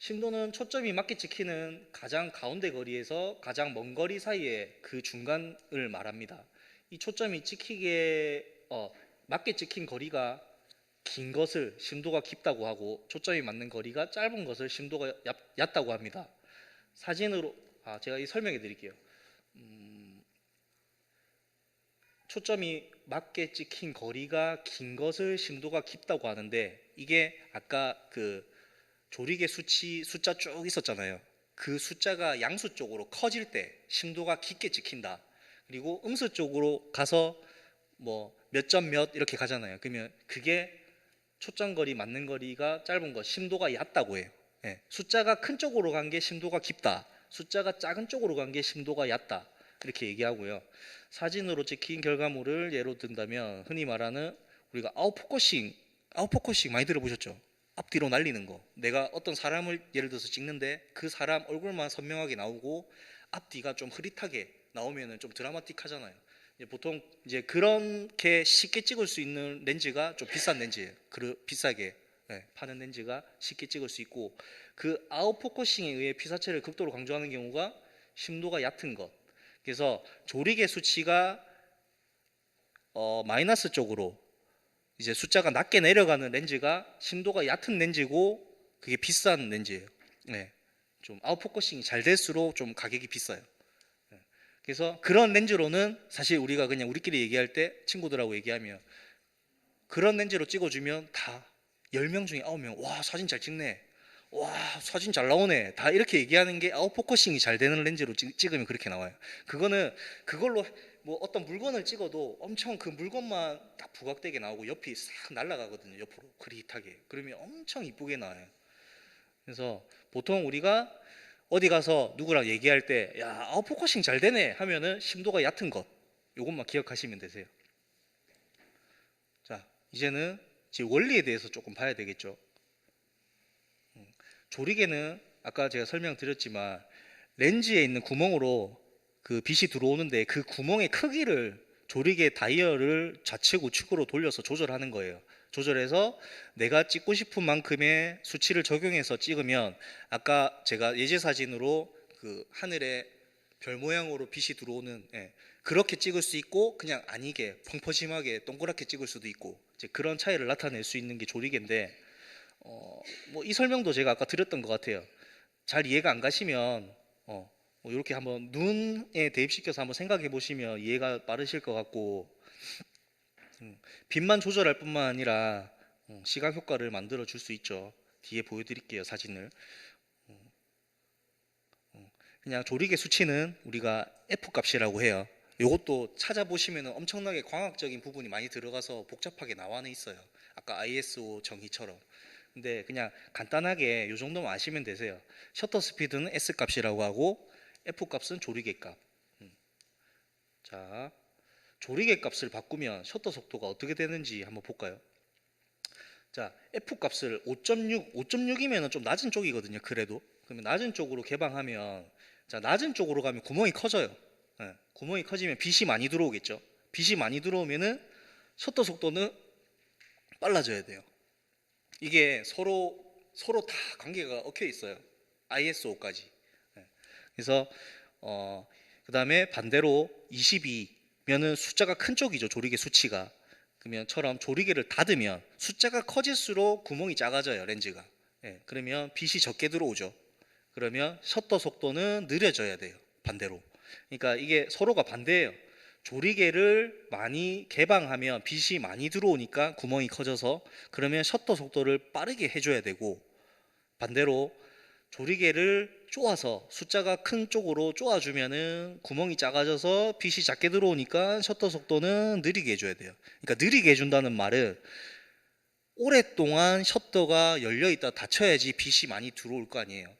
심도는 초점이 맞게 찍히는 가장 가운데 거리에서 가장 먼 거리 사이의 그 중간을 말합니다. 이 초점이 맞게 찍힌 거리가 긴 것을 심도가 깊다고 하고, 초점이 맞는 거리가 짧은 것을 심도가 얕다고 합니다. 사진으로 제가 이 설명해 드릴게요. 초점이 맞게 찍힌 거리가 긴 것을 심도가 깊다고 하는데, 이게 아까 그 조리개 숫자 쭉 있었잖아요. 그 숫자가 양수 쪽으로 커질 때 심도가 깊게 찍힌다. 그리고 음수 쪽으로 가서 뭐 몇 점 몇 이렇게 가잖아요. 그러면 그게 초점거리 맞는 거리가 짧은 것, 심도가 얕다고 해요. 예, 숫자가 큰 쪽으로 간 게 심도가 깊다. 숫자가 작은 쪽으로 간 게 심도가 얕다. 이렇게 얘기하고요. 사진으로 찍힌 결과물을 예로 든다면 흔히 말하는 우리가 아웃포커싱 많이 들어보셨죠? 앞뒤로 날리는 거. 내가 어떤 사람을 예를 들어서 찍는데 그 사람 얼굴만 선명하게 나오고 앞뒤가 좀 흐릿하게 나오면은 좀 드라마틱하잖아요. 보통 이제 그렇게 쉽게 찍을 수 있는 렌즈가 좀 비싼 렌즈예요. 비싸게 파는 렌즈가 쉽게 찍을 수 있고, 그 아웃포커싱에 의해 피사체를 극도로 강조하는 경우가 심도가 얕은 것. 그래서 조리개 수치가 마이너스 쪽으로 이제 숫자가 낮게 내려가는 렌즈가 심도가 얕은 렌즈고, 그게 비싼 렌즈예요. 네. 좀 아웃포커싱이 잘 될수록 좀 가격이 비싸요. 그래서 그런 렌즈로는 사실 우리가 그냥 우리끼리 얘기할 때 친구들하고 얘기하면 그런 렌즈로 찍어주면 다 10명 중에 9명 와 사진 잘 찍네, 와 사진 잘 나오네, 다 이렇게 얘기하는 게 아웃포커싱이 잘 되는 렌즈로 찍으면 그렇게 나와요. 그걸로 뭐 어떤 물건을 찍어도 엄청 그 물건만 딱 부각되게 나오고 옆이 싹 날아가거든요. 옆으로 그릿하게. 그러면 엄청 이쁘게 나와요. 그래서 보통 우리가 어디 가서 누구랑 얘기할 때 야 아웃포커싱 잘 되네 하면은 심도가 얕은 것, 요것만 기억하시면 되세요. 자, 이제는 원리에 대해서 조금 봐야 되겠죠. 조리개는 아까 제가 설명드렸지만 렌즈에 있는 구멍으로 그 빛이 들어오는데 그 구멍의 크기를 조리개 다이얼을 좌측 우측으로 돌려서 조절하는 거예요. 조절해서 내가 찍고 싶은 만큼의 수치를 적용해서 찍으면, 아까 제가 예제 사진으로 그 하늘에 별 모양으로 빛이 들어오는 그렇게 찍을 수 있고, 그냥 아니게 펑퍼짐하게 동그랗게 찍을 수도 있고, 이제 그런 차이를 나타낼 수 있는 게 조리개인데, 뭐 이 설명도 제가 아까 드렸던 것 같아요. 잘 이해가 안 가시면 뭐 이렇게 한번 눈에 대입시켜서 한번 생각해 보시면 이해가 빠르실 것 같고, 빛만 조절할 뿐만 아니라 시각 효과를 만들어 줄 수 있죠. 뒤에 보여드릴게요, 사진을. 그냥 조리개 수치는 우리가 F 값이라고 해요. 이것도 찾아보시면 엄청나게 광학적인 부분이 많이 들어가서 복잡하게 나와는 있어요. 아까 ISO 정의처럼. 근데 그냥 간단하게 이 정도만 아시면 되세요. 셔터 스피드는 S 값이라고 하고 F 값은 조리개 값. 자, 조리개 값을 바꾸면 셔터 속도가 어떻게 되는지 한번 볼까요? 자, F 값을 5.6, 5.6이면 좀 낮은 쪽이거든요. 그래도. 그러면 낮은 쪽으로 개방하면, 자, 낮은 쪽으로 가면 구멍이 커져요. 예, 구멍이 커지면 빛이 많이 들어오겠죠. 빛이 많이 들어오면은 셔터 속도는 빨라져야 돼요. 이게 서로 다 관계가 얽혀 있어요. ISO까지. 그래서 그다음에 반대로 22면은 숫자가 큰 쪽이죠. 조리개 수치가. 그러면처럼 조리개를 닫으면 숫자가 커질수록 구멍이 작아져요. 렌즈가. 그러면 빛이 적게 들어오죠. 그러면 셔터 속도는 느려져야 돼요. 반대로. 그러니까 이게 서로가 반대예요. 조리개를 많이 개방하면 빛이 많이 들어오니까 구멍이 커져서 그러면 셔터 속도를 빠르게 해줘야 되고 반대로 조리개를 쪼아서 숫자가 큰 쪽으로 쪼아주면은 구멍이 작아져서 빛이 작게 들어오니까 셔터 속도는 느리게 해줘야 돼요. 그러니까 느리게 해준다는 말은 오랫동안 셔터가 열려있다 닫혀야지 빛이 많이 들어올 거 아니에요.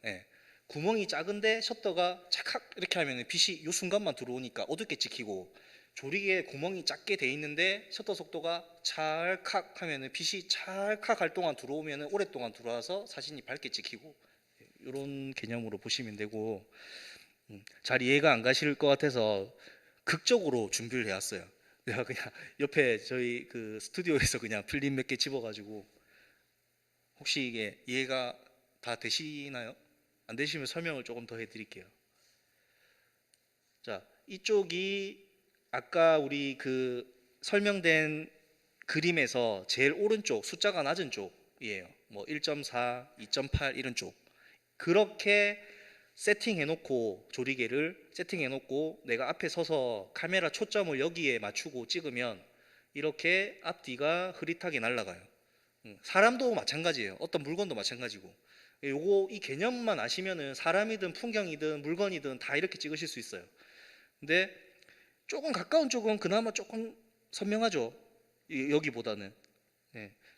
구멍이 작은데 셔터가 찰칵 이렇게 하면 빛이 이 순간만 들어오니까 어둡게 찍히고 조리개 구멍이 작게 돼 있는데 셔터 속도가 찰칵 하면 빛이 찰칵 할 동안 들어오면 오랫동안 들어와서 사진이 밝게 찍히고 이런 개념으로 보시면 되고 잘 이해가 안 가실 것 같아서 극적으로 준비를 해왔어요. 내가 그냥 옆에 저희 그 스튜디오에서 그냥 필름 몇 개 집어가지고 혹시 이게 이해가 다 되시나요? 안 되시면 설명을 조금 더 해드릴게요. 자, 이쪽이 아까 우리 그 설명된 그림에서 제일 오른쪽 숫자가 낮은 쪽이에요. 뭐 1.4, 2.8 이런 쪽. 그렇게 세팅해놓고 조리개를 세팅해놓고 내가 앞에 서서 카메라 초점을 여기에 맞추고 찍으면 이렇게 앞뒤가 흐릿하게 날아가요. 사람도 마찬가지예요. 어떤 물건도 마찬가지고. 요거 이 개념만 아시면은 사람이든 풍경이든 물건이든 다 이렇게 찍으실 수 있어요. 근데 조금 가까운 쪽은 그나마 조금 선명하죠. 여기보다는.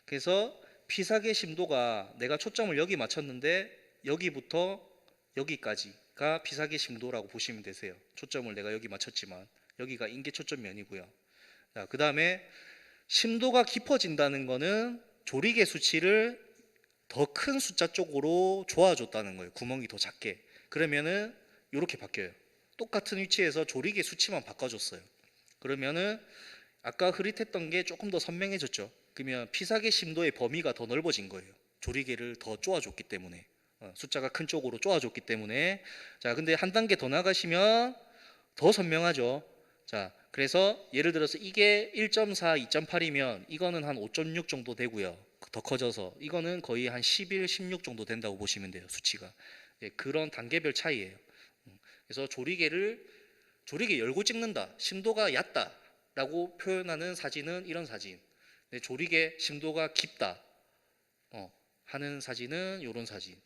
그래서 피사계 심도가 내가 초점을 여기 맞췄는데 여기부터 여기까지가 피사계 심도라고 보시면 되세요. 초점을 내가 여기 맞췄지만 여기가 인계 초점면이고요. 자, 그 다음에 심도가 깊어진다는 거는 조리개 수치를 더 큰 숫자 쪽으로 조아줬다는 거예요. 구멍이 더 작게. 그러면은 이렇게 바뀌어요. 똑같은 위치에서 조리개 수치만 바꿔줬어요. 그러면은 아까 흐릿했던 게 조금 더 선명해졌죠. 그러면 피사계 심도의 범위가 더 넓어진 거예요. 조리개를 더 쪼아줬기 때문에. 숫자가 큰 쪽으로 쪼아줬기 때문에. 자, 근데 한 단계 더 나가시면 더 선명하죠. 자, 그래서 예를 들어서 이게 1.4, 2.8이면 이거는 한 5.6 정도 되고요. 더 커져서 이거는 거의 한 11, 16 정도 된다고 보시면 돼요. 수치가. 그런 단계별 차이예요. 그래서 조리개 열고 찍는다. 심도가 얕다. 라고 표현하는 사진은 이런 사진. 조리개 심도가 깊다. 하는 사진은 이런 사진.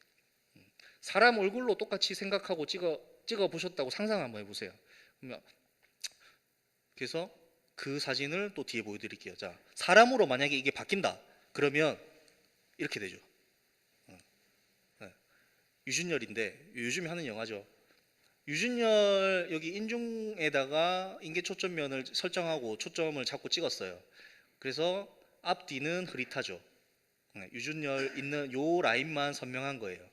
사람 얼굴로 똑같이 생각하고 찍어 보셨다고 상상 한번 해보세요. 그래서 그 사진을 또 뒤에 보여드릴게요. 자, 사람으로 만약에 이게 바뀐다. 그러면 이렇게 되죠. 유준열인데 요즘에 하는 영화죠. 유준열 여기 인중에다가 인계 초점면을 설정하고 초점을 잡고 찍었어요. 그래서 앞뒤는 흐릿하죠. 유준열 있는 요 라인만 선명한 거예요.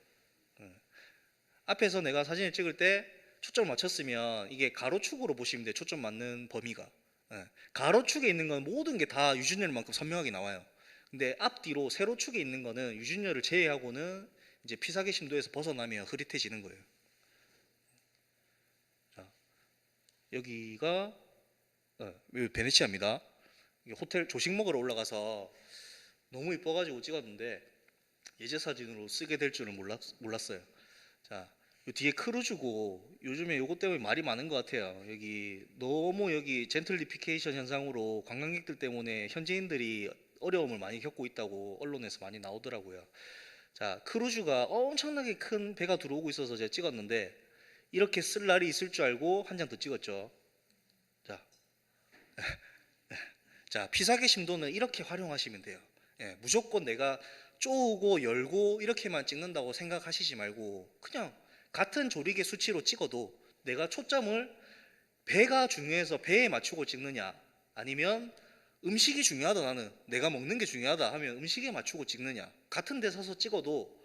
앞에서 내가 사진을 찍을 때 초점을 맞췄으면 이게 가로축으로 보시면 돼요. 초점 맞는 범위가. 가로축에 있는 건 모든 게 다 유준열만큼 선명하게 나와요. 근데 앞뒤로 세로축에 있는 거는 유준열을 제외하고는 이제 피사계 심도에서 벗어나면 흐릿해지는 거예요. 자, 여기가 베네치아입니다. 호텔 조식 먹으러 올라가서 너무 이뻐가지고 찍었는데 예제 사진으로 쓰게 될 줄은 몰랐어요. 자, 요 뒤에 크루즈고 요즘에 요것 때문에 말이 많은 것 같아요. 여기 너무 여기 젠틀리피케이션 현상으로 관광객들 때문에 현지인들이 어려움을 많이 겪고 있다고 언론에서 많이 나오더라고요. 자, 크루즈가 엄청나게 큰 배가 들어오고 있어서 제가 찍었는데 이렇게 쓸 날이 있을 줄 알고 한 장 더 찍었죠. 자, 자, 피사계 심도는 이렇게 활용하시면 돼요. 예, 무조건 내가 쪼우고 열고 이렇게만 찍는다고 생각하시지 말고 그냥 같은 조리개 수치로 찍어도 내가 초점을 배가 중요해서 배에 맞추고 찍느냐, 아니면 음식이 중요하다, 나는 내가 먹는 게 중요하다 하면 음식에 맞추고 찍느냐, 같은 데 서서 찍어도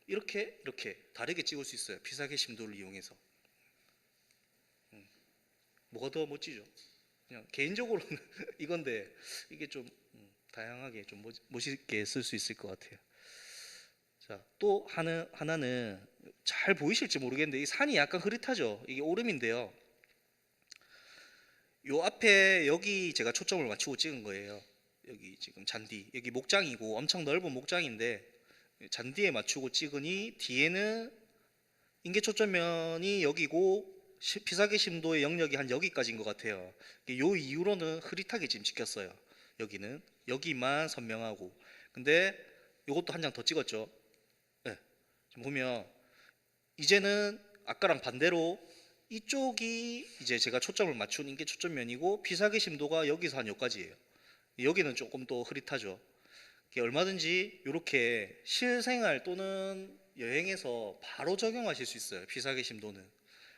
이렇게 다르게 찍을 수 있어요. 피사계 심도를 이용해서. 뭐가 더 멋지죠? 그냥 개인적으로는 이건데 이게 좀 다양하게 좀 멋있게 쓸 수 있을 것 같아요. 자, 또 하나는 잘 보이실지 모르겠는데 이 산이 약간 흐릿하죠. 이게 오름인데요. 요 앞에 여기 제가 초점을 맞추고 찍은 거예요. 여기 지금 잔디, 여기 목장이고 엄청 넓은 목장인데 잔디에 맞추고 찍으니 뒤에는 인계 초점면이 여기고 피사계 심도의 영역이 한 여기까지인 것 같아요. 요 이후로는 흐릿하게 지금 찍혔어요. 여기는 여기만 선명하고. 근데 요것도 한 장 더 찍었죠. 네. 지금 보면 이제는 아까랑 반대로 이쪽이 이제 제가 초점을 맞춘 인계 초점면이고 피사계 심도가 여기서 한 여기까지예요. 여기는 조금 더 흐릿하죠. 얼마든지 이렇게 실생활 또는 여행에서 바로 적용하실 수 있어요. 피사계 심도는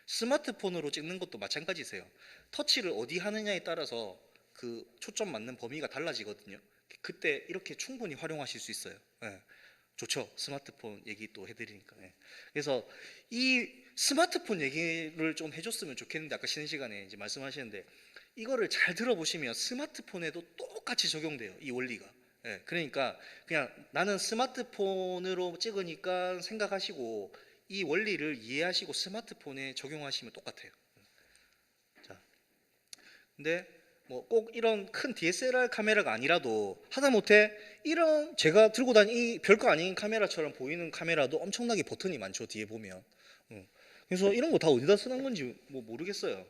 스마트폰으로 찍는 것도 마찬가지세요. 터치를 어디 하느냐에 따라서 그 초점 맞는 범위가 달라지거든요. 그때 이렇게 충분히 활용하실 수 있어요. 네. 좋죠. 스마트폰 얘기 또 해드리니까. 네. 그래서 이 스마트폰 얘기를 좀 해줬으면 좋겠는데 아까 쉬는 시간에 이제 말씀하시는데 이거를 잘 들어보시면 스마트폰에도 똑같이 적용돼요. 이 원리가. 네. 그러니까 그냥 나는 스마트폰으로 찍으니까 생각하시고 이 원리를 이해하시고 스마트폰에 적용하시면 똑같아요. 자, 근데 뭐 꼭 이런 큰 DSLR 카메라가 아니라도 하다못해 이런 제가 들고 다니는 이 별거 아닌 카메라처럼 보이는 카메라도 엄청나게 버튼이 많죠. 뒤에 보면. 그래서 이런 거 다 어디다 쓰는 건지 뭐 모르겠어요.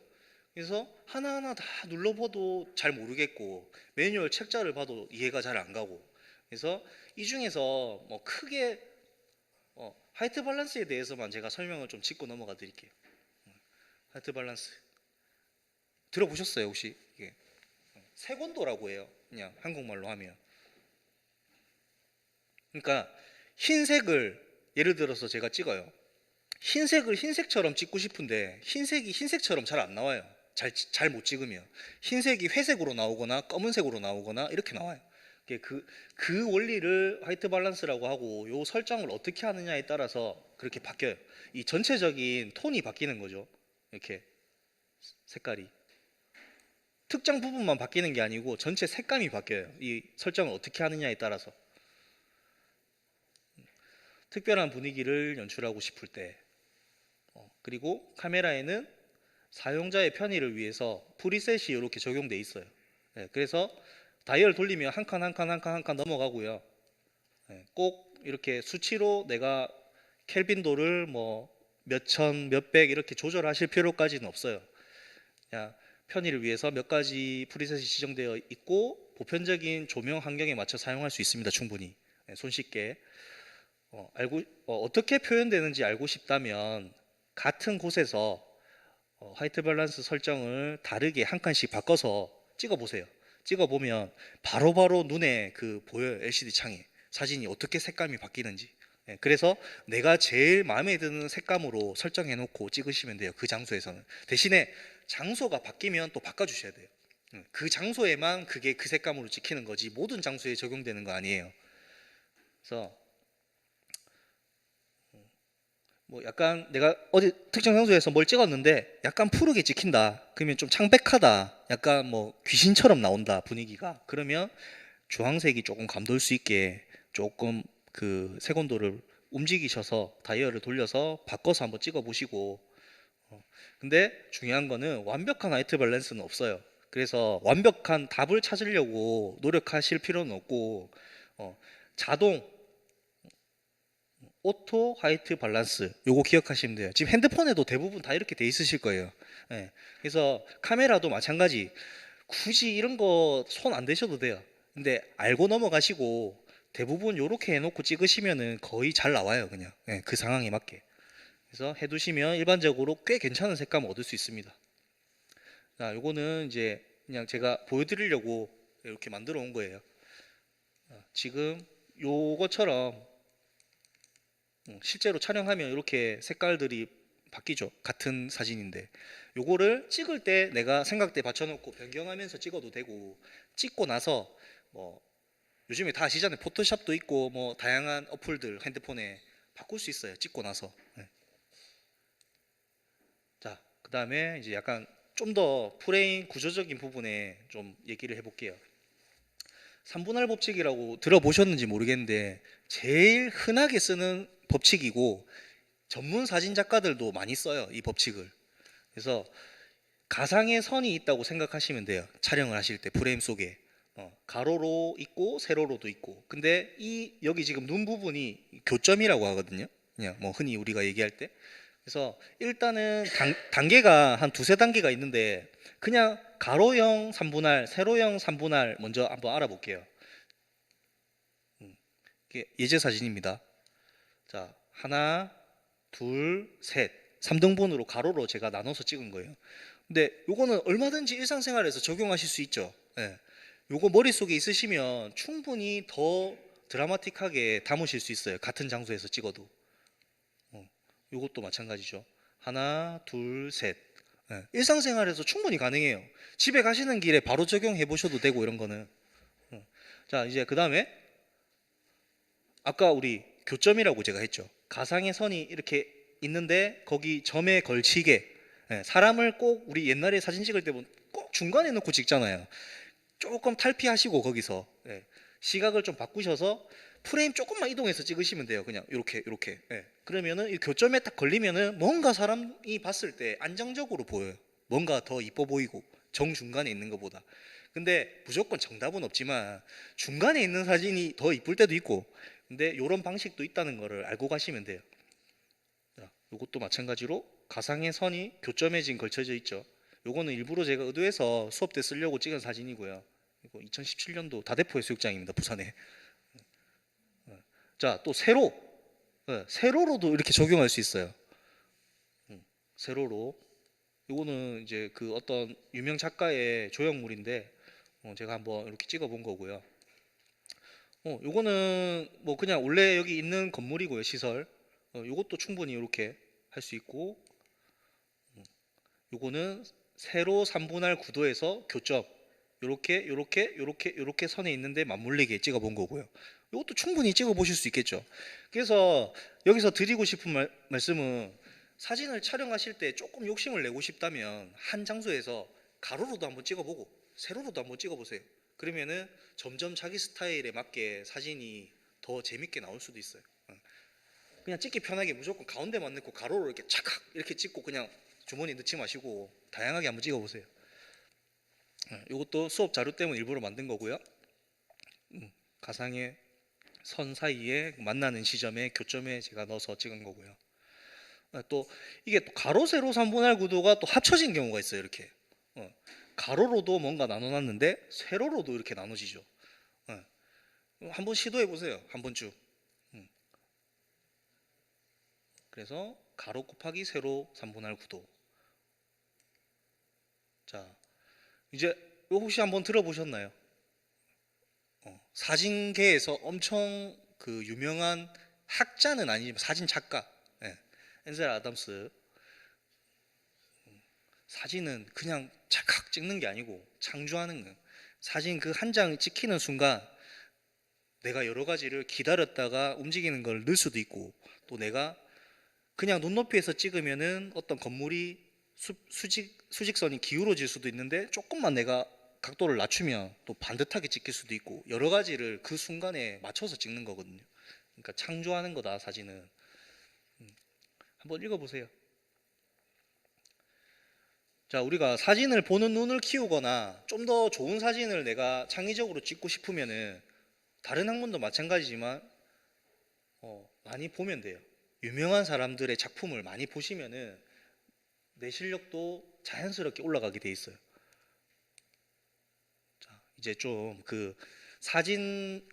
그래서 하나하나 다 눌러봐도 잘 모르겠고 매뉴얼 책자를 봐도 이해가 잘 안 가고. 그래서 이 중에서 뭐 크게 화이트 밸런스에 대해서만 제가 설명을 좀 짚고 넘어가 드릴게요. 화이트 밸런스 들어보셨어요 혹시? 이게 색온도라고 해요. 그냥 한국말로 하면. 그러니까 흰색을 예를 들어서 제가 찍어요. 흰색을 흰색처럼 찍고 싶은데 흰색이 흰색처럼 잘 안 나와요. 잘 못 찍으면 흰색이 회색으로 나오거나 검은색으로 나오거나 이렇게 나와요. 그 원리를 화이트 밸런스라고 하고 요 설정을 어떻게 하느냐에 따라서 그렇게 바뀌어요. 이 전체적인 톤이 바뀌는 거죠. 이렇게 색깔이 특정 부분만 바뀌는 게 아니고 전체 색감이 바뀌어요. 이 설정을 어떻게 하느냐에 따라서. 특별한 분위기를 연출하고 싶을 때 그리고 카메라에는 사용자의 편의를 위해서 프리셋이 이렇게 적용돼 있어요. 네, 그래서 다이얼 돌리면 한 칸 한 칸 한 칸 한 칸 넘어가고요. 네, 꼭 이렇게 수치로 내가 켈빈도를 뭐 몇천 몇백 이렇게 조절하실 필요까지는 없어요. 그냥 편의를 위해서 몇 가지 프리셋이 지정되어 있고 보편적인 조명 환경에 맞춰 사용할 수 있습니다. 충분히. 네, 손쉽게. 어떻게 표현되는지 알고 싶다면 같은 곳에서 화이트 밸런스 설정을 다르게 한 칸씩 바꿔서 찍어보세요. 찍어보면 바로바로 눈에 보여요. LCD 창에 사진이 어떻게 색감이 바뀌는지. 네, 그래서 내가 제일 마음에 드는 색감으로 설정해 놓고 찍으시면 돼요. 그 장소에서는. 대신에 장소가 바뀌면 또 바꿔주셔야 돼요. 그 장소에만 그게 그 색감으로 찍히는 거지 모든 장소에 적용되는 거 아니에요. 그래서 뭐 약간 내가 어디 특정 장소에서 뭘 찍었는데 약간 푸르게 찍힌다. 그러면 좀 창백하다. 약간 뭐 귀신처럼 나온다 분위기가. 그러면 주황색이 조금 감돌 수 있게 조금 그 색온도를 움직이셔서 다이얼을 돌려서 바꿔서 한번 찍어 보시고. 근데 중요한 거는 완벽한 화이트 밸런스는 없어요. 그래서 완벽한 답을 찾으려고 노력하실 필요는 없고 자동 오토 화이트 밸런스 요거 기억하시면 돼요. 지금 핸드폰에도 대부분 다 이렇게 돼 있으실 거예요. 네. 그래서 카메라도 마찬가지. 굳이 이런 거 손 안 대셔도 돼요. 근데 알고 넘어가시고 대부분 요렇게 해놓고 찍으시면은 거의 잘 나와요. 그냥 네, 그 상황에 맞게. 그래서 해두시면 일반적으로 꽤 괜찮은 색감을 얻을 수 있습니다. 자, 요거는 이제 그냥 제가 보여드리려고 이렇게 만들어 온 거예요. 지금 요것처럼 실제로 촬영하면 이렇게 색깔들이 바뀌죠. 같은 사진인데 요거를 찍을 때 내가 생각대 받쳐놓고 변경하면서 찍어도 되고, 찍고 나서 뭐 요즘에 다 아시잖아요. 포토샵도 있고 뭐 다양한 어플들 핸드폰에 바꿀 수 있어요. 찍고 나서. 네. 자, 그 다음에 이제 약간 좀 더 프레임 구조적인 부분에 좀 얘기를 해볼게요. 3분할 법칙이라고 들어보셨는지 모르겠는데 제일 흔하게 쓰는 법칙이고 전문 사진 작가들도 많이 써요, 이 법칙을. 그래서 가상의 선이 있다고 생각하시면 돼요. 촬영을 하실 때 프레임 속에 가로로 있고 세로로도 있고. 근데 이 여기 지금 눈 부분이 교점이라고 하거든요. 그냥 뭐 흔히 우리가 얘기할 때. 그래서 일단은 단계가 한 두세 단계가 있는데 그냥 가로형 3분할, 세로형 3분할 먼저 한번 알아볼게요. 이게 예제 사진입니다. 자, 하나, 둘, 셋. 3등분으로 가로로 제가 나눠서 찍은 거예요. 근데 요거는 얼마든지 일상생활에서 적용하실 수 있죠. 예. 요거 머릿속에 있으시면 충분히 더 드라마틱하게 담으실 수 있어요. 같은 장소에서 찍어도. 요것도 마찬가지죠. 하나, 둘, 셋. 예. 일상생활에서 충분히 가능해요. 집에 가시는 길에 바로 적용해 보셔도 되고 이런 거는. 자, 이제 그 다음에 아까 우리 교점이라고 제가 했죠. 가상의 선이 이렇게 있는데 거기 점에 걸치게, 예, 사람을 꼭 우리 옛날에 사진 찍을 때 보면 꼭 중간에 놓고 찍잖아요. 조금 탈피하시고 거기서, 예, 시각을 좀 바꾸셔서 프레임 조금만 이동해서 찍으시면 돼요. 그냥 이렇게. 예. 그러면은 이 교점에 딱 걸리면은 뭔가 사람이 봤을 때 안정적으로 보여요. 뭔가 더 이뻐 보이고 정중간에 있는 것보다. 근데 무조건 정답은 없지만 중간에 있는 사진이 더 이쁠 때도 있고, 근데 이런 방식도 있다는 거를 알고 가시면 돼요. 자, 이것도 마찬가지로 가상의 선이 교점에 지금 걸쳐져 있죠. 요거는 일부러 제가 의도해서 수업 때 쓰려고 찍은 사진이고요. 이거 2017년도 다대포 해수욕장입니다, 부산에. 자, 또 세로. 네, 세로로도 이렇게 적용할 수 있어요. 세로로. 이거는 이제 그 어떤 유명 작가의 조형물인데 제가 한번 이렇게 찍어 본 거고요. 요거는 뭐 그냥 원래 여기 있는 건물이고요, 시설. 요것도 충분히 이렇게 할 수 있고, 요거는 세로 3분할 구도에서 교점. 요렇게 선에 있는데 맞물리게 찍어 본 거고요. 이것도 충분히 찍어 보실 수 있겠죠. 그래서 여기서 드리고 싶은 말씀은, 사진을 촬영하실 때 조금 욕심을 내고 싶다면 한 장소에서 가로로도 한번 찍어보고 세로로도 한번 찍어보세요. 그러면은 점점 자기 스타일에 맞게 사진이 더 재밌게 나올 수도 있어요. 그냥 찍기 편하게 무조건 가운데만 넣고 가로로 이렇게 착각 이렇게 찍고 그냥 주머니 넣지 마시고 다양하게 한번 찍어보세요. 이것도 수업 자료 때문에 일부러 만든 거고요. 가상의 선 사이에 만나는 시점에 교점에 제가 넣어서 찍은 거고요. 또 이게 또 가로 세로 3분할 구도가 또 합쳐진 경우가 있어요. 이렇게 가로로도 뭔가 나눠놨는데 세로로도 이렇게 나눠지죠. 한번 시도해 보세요. 한 번쯤. 그래서 가로 곱하기 세로 3분할 구도. 자, 이제 이거 혹시 한번 들어보셨나요? 사진계에서 엄청 그 유명한 학자는 아니지만 사진 작가, 예, 앤셀 아담스. 사진은 그냥 찰칵 찍는 게 아니고 창조하는 거예요. 사진 그 한 장 찍히는 순간 내가 여러 가지를 기다렸다가 움직이는 걸 넣을 수도 있고, 또 내가 그냥 눈높이에서 찍으면은 어떤 건물이 수직선이 기울어질 수도 있는데 조금만 내가 각도를 낮추면 또 반듯하게 찍힐 수도 있고, 여러 가지를 그 순간에 맞춰서 찍는 거거든요. 그러니까 창조하는 거다, 사진은. 한번 읽어보세요. 자, 우리가 사진을 보는 눈을 키우거나 좀 더 좋은 사진을 내가 창의적으로 찍고 싶으면은 다른 학문도 마찬가지지만 많이 보면 돼요. 유명한 사람들의 작품을 많이 보시면은 내 실력도 자연스럽게 올라가게 돼 있어요. 자, 이제 좀 그 사진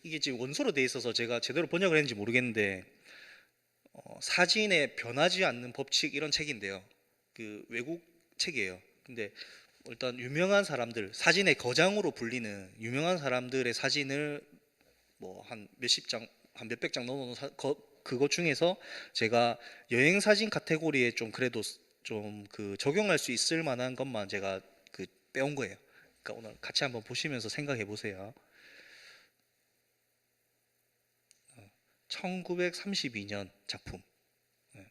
이게 지금 원소로 돼 있어서 제가 제대로 번역을 했는지 모르겠는데 사진에 변하지 않는 법칙 이런 책인데요. 그 외국 책이에요. 근데 일단 유명한 사람들, 사진의 거장으로 불리는 유명한 사람들의 사진을 뭐 한 몇십 장, 한 몇백 장 넣어놓은 그것 중에서 제가 여행 사진 카테고리에 좀 그래도 좀 그 적용할 수 있을 만한 것만 제가 그 빼온 거예요. 그러니까 오늘 같이 한번 보시면서 생각해 보세요. 1932년 작품. 예.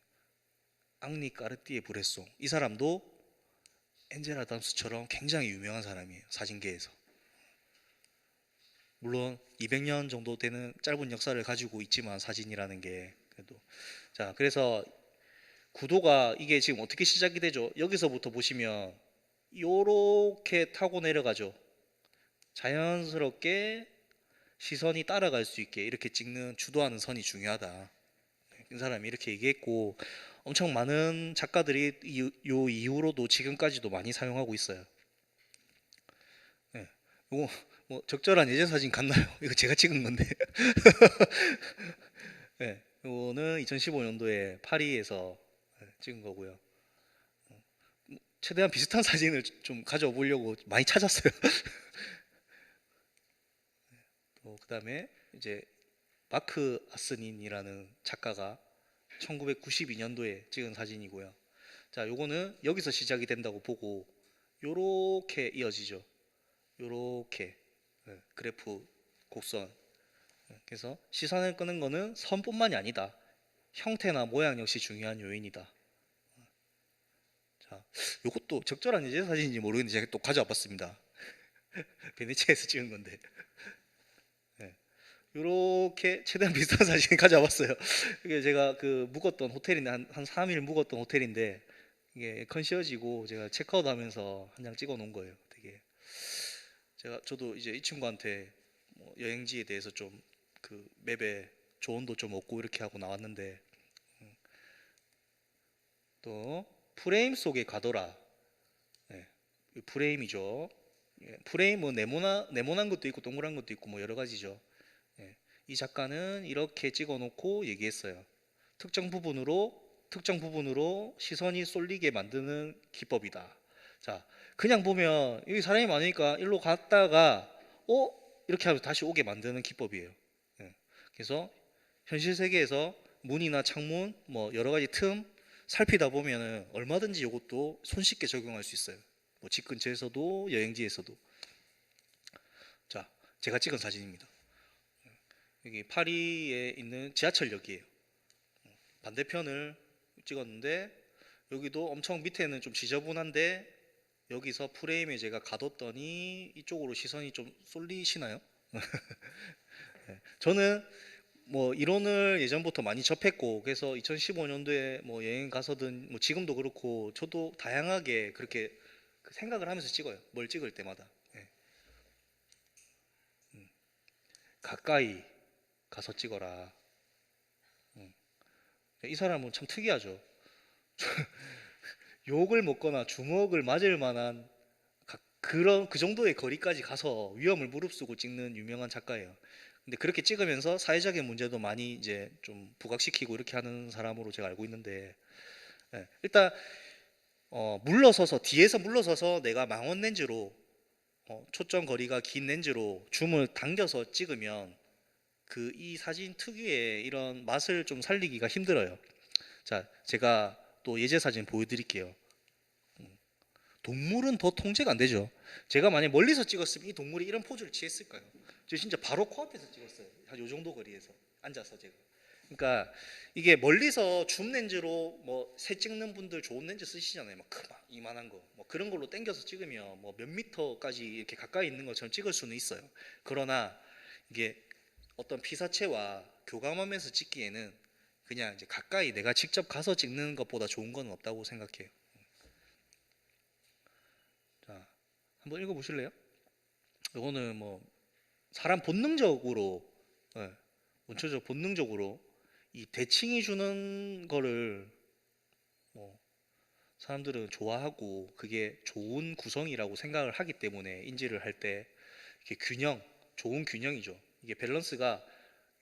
앙리 까르띠에 브레송. 이 사람도 엔젤 아담스처럼 굉장히 유명한 사람이에요. 사진계에서. 물론 200년 정도 되는 짧은 역사를 가지고 있지만 사진이라는 게 그래도 자, 그래서 구도가 이게 지금 어떻게 시작이 되죠? 여기서부터 보시면 요렇게 타고 내려가죠. 자연스럽게 시선이 따라갈 수 있게 이렇게 찍는 주도하는 선이 중요하다. 이 사람이 이렇게 얘기했고 엄청 많은 작가들이 요 이후로도 지금까지도 많이 사용하고 있어요. 네. 요거 뭐 적절한 예전 사진 같나요? 이거 제가 찍은 건데. 네. 요거는 2015년도에 파리에서 찍은 거고요. 최대한 비슷한 사진을 좀 가져와 보려고 많이 찾았어요. 그다음에 이제 마크 아스닌이라는 작가가 1992년도에 찍은 사진이고요. 자, 요거는 여기서 시작이 된다고 보고 요렇게 이어지죠. 요렇게 그래프 곡선. 그래서 시선을 끄는 거는 선뿐만이 아니다. 형태나 모양 역시 중요한 요인이다. 자, 요것도 적절한 예제 사진인지 모르겠는데 제가 또 가져와 봤습니다. 베네치아에서 찍은 건데. 요렇게 최대한 비슷한 사진 가져와봤어요. 이게 제가 그 묵었던 호텔인데 한 3일 묵었던 호텔인데 이게 컨시어지고 제가 체크아웃 하면서 한 장 찍어 놓은 거예요. 되게 저도 이제 이 친구한테 뭐 여행지에 대해서 좀 그 맵에 조언도 좀 얻고 이렇게 하고 나왔는데 또 프레임 속에 가더라. 네, 프레임이죠. 예, 프레임은 네모난 것도 있고 동그란 것도 있고 뭐 여러 가지죠. 예, 이 작가는 이렇게 찍어 놓고 얘기했어요. 특정 부분으로 시선이 쏠리게 만드는 기법이다. 자, 그냥 보면 여기 사람이 많으니까 일로 갔다가 이렇게 하면 다시 오게 만드는 기법이에요. 예, 그래서 현실 세계에서 문이나 창문 뭐 여러 가지 틈 살피다 보면은 얼마든지 이것도 손쉽게 적용할 수 있어요. 뭐 집 근처에서도 여행지에서도. 자, 제가 찍은 사진입니다. 여기 파리에 있는 지하철역이에요. 반대편을 찍었는데 여기도 엄청 밑에는 좀 지저분한데 여기서 프레임에 제가 가뒀더니 이쪽으로 시선이 좀 쏠리시나요? 저는 뭐 이론을 예전부터 많이 접했고 그래서 2015년도에 뭐 여행 가서든 뭐 지금도 그렇고 저도 다양하게 그렇게 생각을 하면서 찍어요. 뭘 찍을 때마다. 예. 가까이 가서 찍어라. 이 사람은 참 특이하죠. 욕을 먹거나 주먹을 맞을 만한 그 정도의 거리까지 가서 위험을 무릅쓰고 찍는 유명한 작가예요. 근데 그렇게 찍으면서 사회적인 문제도 많이 이제 좀 부각시키고 이렇게 하는 사람으로 제가 알고 있는데 일단 뒤에서 물러서서 내가 망원 렌즈로 초점 거리가 긴 렌즈로 줌을 당겨서 찍으면 이 사진 특유의 이런 맛을 좀 살리기가 힘들어요. 자, 제가 또 예제 사진 보여드릴게요. 동물은 더 통제가 안 되죠. 제가 만약 멀리서 찍었으면 이 동물이 이런 포즈를 취했을까요? 저 진짜 바로 코앞에서 찍었어요. 한 요 정도 거리에서 앉아서 제가. 그러니까 이게 멀리서 줌 렌즈로 뭐 새 찍는 분들 좋은 렌즈 쓰시잖아요. 막 이만한 거, 뭐 그런 걸로 당겨서 찍으면 뭐 몇 미터까지 이렇게 가까이 있는 것처럼 찍을 수는 있어요. 그러나 이게 어떤 피사체와 교감하면서 찍기에는 그냥 이제 가까이 내가 직접 가서 찍는 것보다 좋은 건 없다고 생각해요. 자, 한번 읽어보실래요? 이거는 뭐 사람 본능적으로, 원초적 본능적으로 이 대칭이 주는 거를 뭐 사람들은 좋아하고 그게 좋은 구성이라고 생각을 하기 때문에 인지를 할 때 이게 좋은 균형이죠. 이게 밸런스가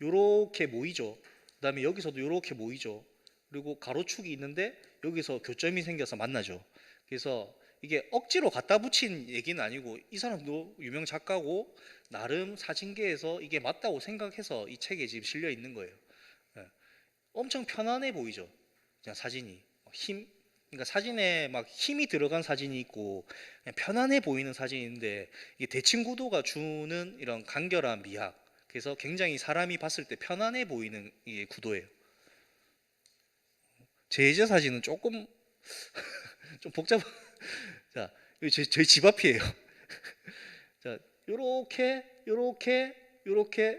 요렇게 모이죠. 그다음에 여기서도 요렇게 모이죠. 그리고 가로축이 있는데 여기서 교점이 생겨서 만나죠. 그래서 이게 억지로 갖다 붙인 얘기는 아니고 이 사람도 유명 작가고 나름 사진계에서 이게 맞다고 생각해서 이 책에 지금 실려 있는 거예요. 예. 엄청 편안해 보이죠. 그냥 사진이 그러니까 사진에 막 힘이 들어간 사진이 있고 그냥 편안해 보이는 사진이 있는데 이게 대칭 구도가 주는 이런 간결한 미학. 그래서 굉장히 사람이 봤을 때 편안해 보이는 이게 구도예요. 제 예제 사진은 조금 좀 복잡. 자, 여기 저희 집 앞이에요. 자, 요렇게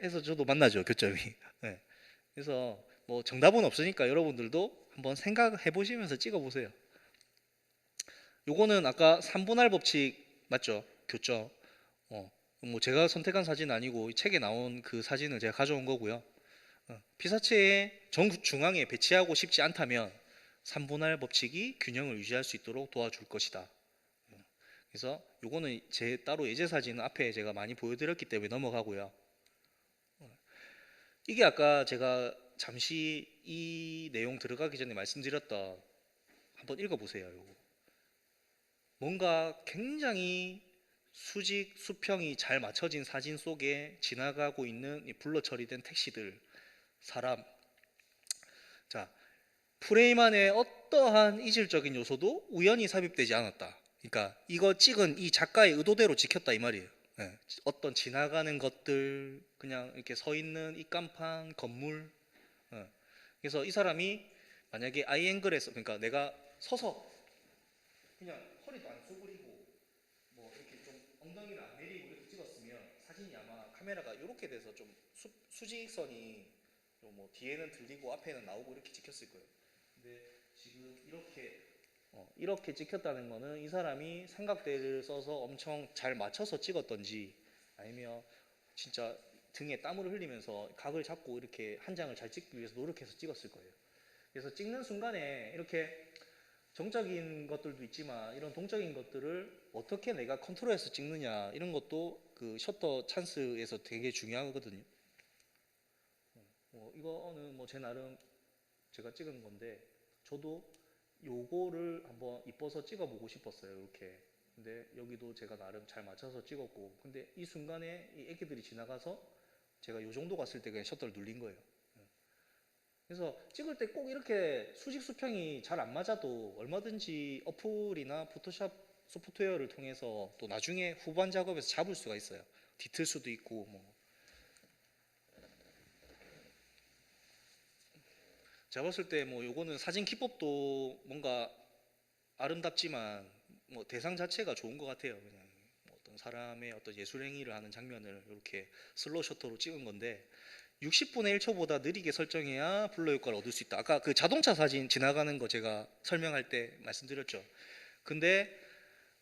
해서 저도 만나죠, 교점이. 네. 그래서 뭐 정답은 없으니까 여러분들도 한번 생각해 보시면서 찍어 보세요. 요거는 아까 3분할 법칙 맞죠? 교점. 뭐 제가 선택한 사진 아니고 이 책에 나온 그 사진을 제가 가져온 거고요. 피사체의 정중앙에 배치하고 싶지 않다면 3분할 법칙이 균형을 유지할 수 있도록 도와줄 것이다. 그래서 요거는 제 따로 예제 사진은 앞에 제가 많이 보여드렸기 때문에 넘어가고요. 이게 아까 제가 잠시 이 내용 들어가기 전에 말씀드렸던 한번 읽어보세요. 요거. 뭔가 굉장히 수직 수평이 잘 맞춰진 사진 속에 지나가고 있는 이 블러 처리된 택시들, 사람. 자, 프레임 안에 어떠한 이질적인 요소도 우연히 삽입되지 않았다. 그러니까 이거 찍은 이 작가의 의도대로 찍혔다 이 말이에요. 네. 어떤 지나가는 것들, 그냥 이렇게 서 있는 이 깜판 건물. 네. 그래서 이 사람이 만약에 아이 앵글에서, 그러니까 내가 서서 그냥 허리도 안 쏘그리고 뭐 이렇게 좀 엉덩이를 안 내리고 이렇게 찍었으면 사진이 아마 카메라가 이렇게 돼서 좀 수직선이 뭐 뒤에는 들리고 앞에는 나오고 이렇게 찍혔을 거예요. 근데 지금 이렇게 찍혔다는 거는 이 사람이 삼각대를 써서 엄청 잘 맞춰서 찍었던지 아니면 진짜 등에 땀을 흘리면서 각을 잡고 이렇게 한 장을 잘 찍기 위해서 노력해서 찍었을 거예요. 그래서 찍는 순간에 이렇게 정적인 것들도 있지만 이런 동적인 것들을 어떻게 내가 컨트롤해서 찍느냐 이런 것도 그 셔터 찬스에서 되게 중요하거든요. 이거는 뭐 제 나름 제가 찍은 건데 저도 요거를 한번 이뻐서 찍어보고 싶었어요. 이렇게. 근데 여기도 제가 나름 잘 맞춰서 찍었고 근데 이 순간에 이 애기들이 지나가서 제가 요 정도 갔을 때 그냥 셔터를 눌린 거예요. 그래서 찍을 때 꼭 이렇게 수직 수평이 잘 안 맞아도 얼마든지 어플이나 포토샵 소프트웨어를 통해서 또 나중에 후반 작업에서 잡을 수가 있어요. 뒤틀 수도 있고 뭐. 제가 봤을 때 뭐 요거는 사진 기법도 뭔가 아름답지만 뭐 대상 자체가 좋은 것 같아요. 그냥 뭐 어떤 사람의 어떤 예술 행위를 하는 장면을 이렇게 슬로우 셔터로 찍은 건데 60분의 1초보다 느리게 설정해야 블러 효과를 얻을 수 있다. 아까 그 자동차 사진 지나가는 거 제가 설명할 때 말씀드렸죠. 근데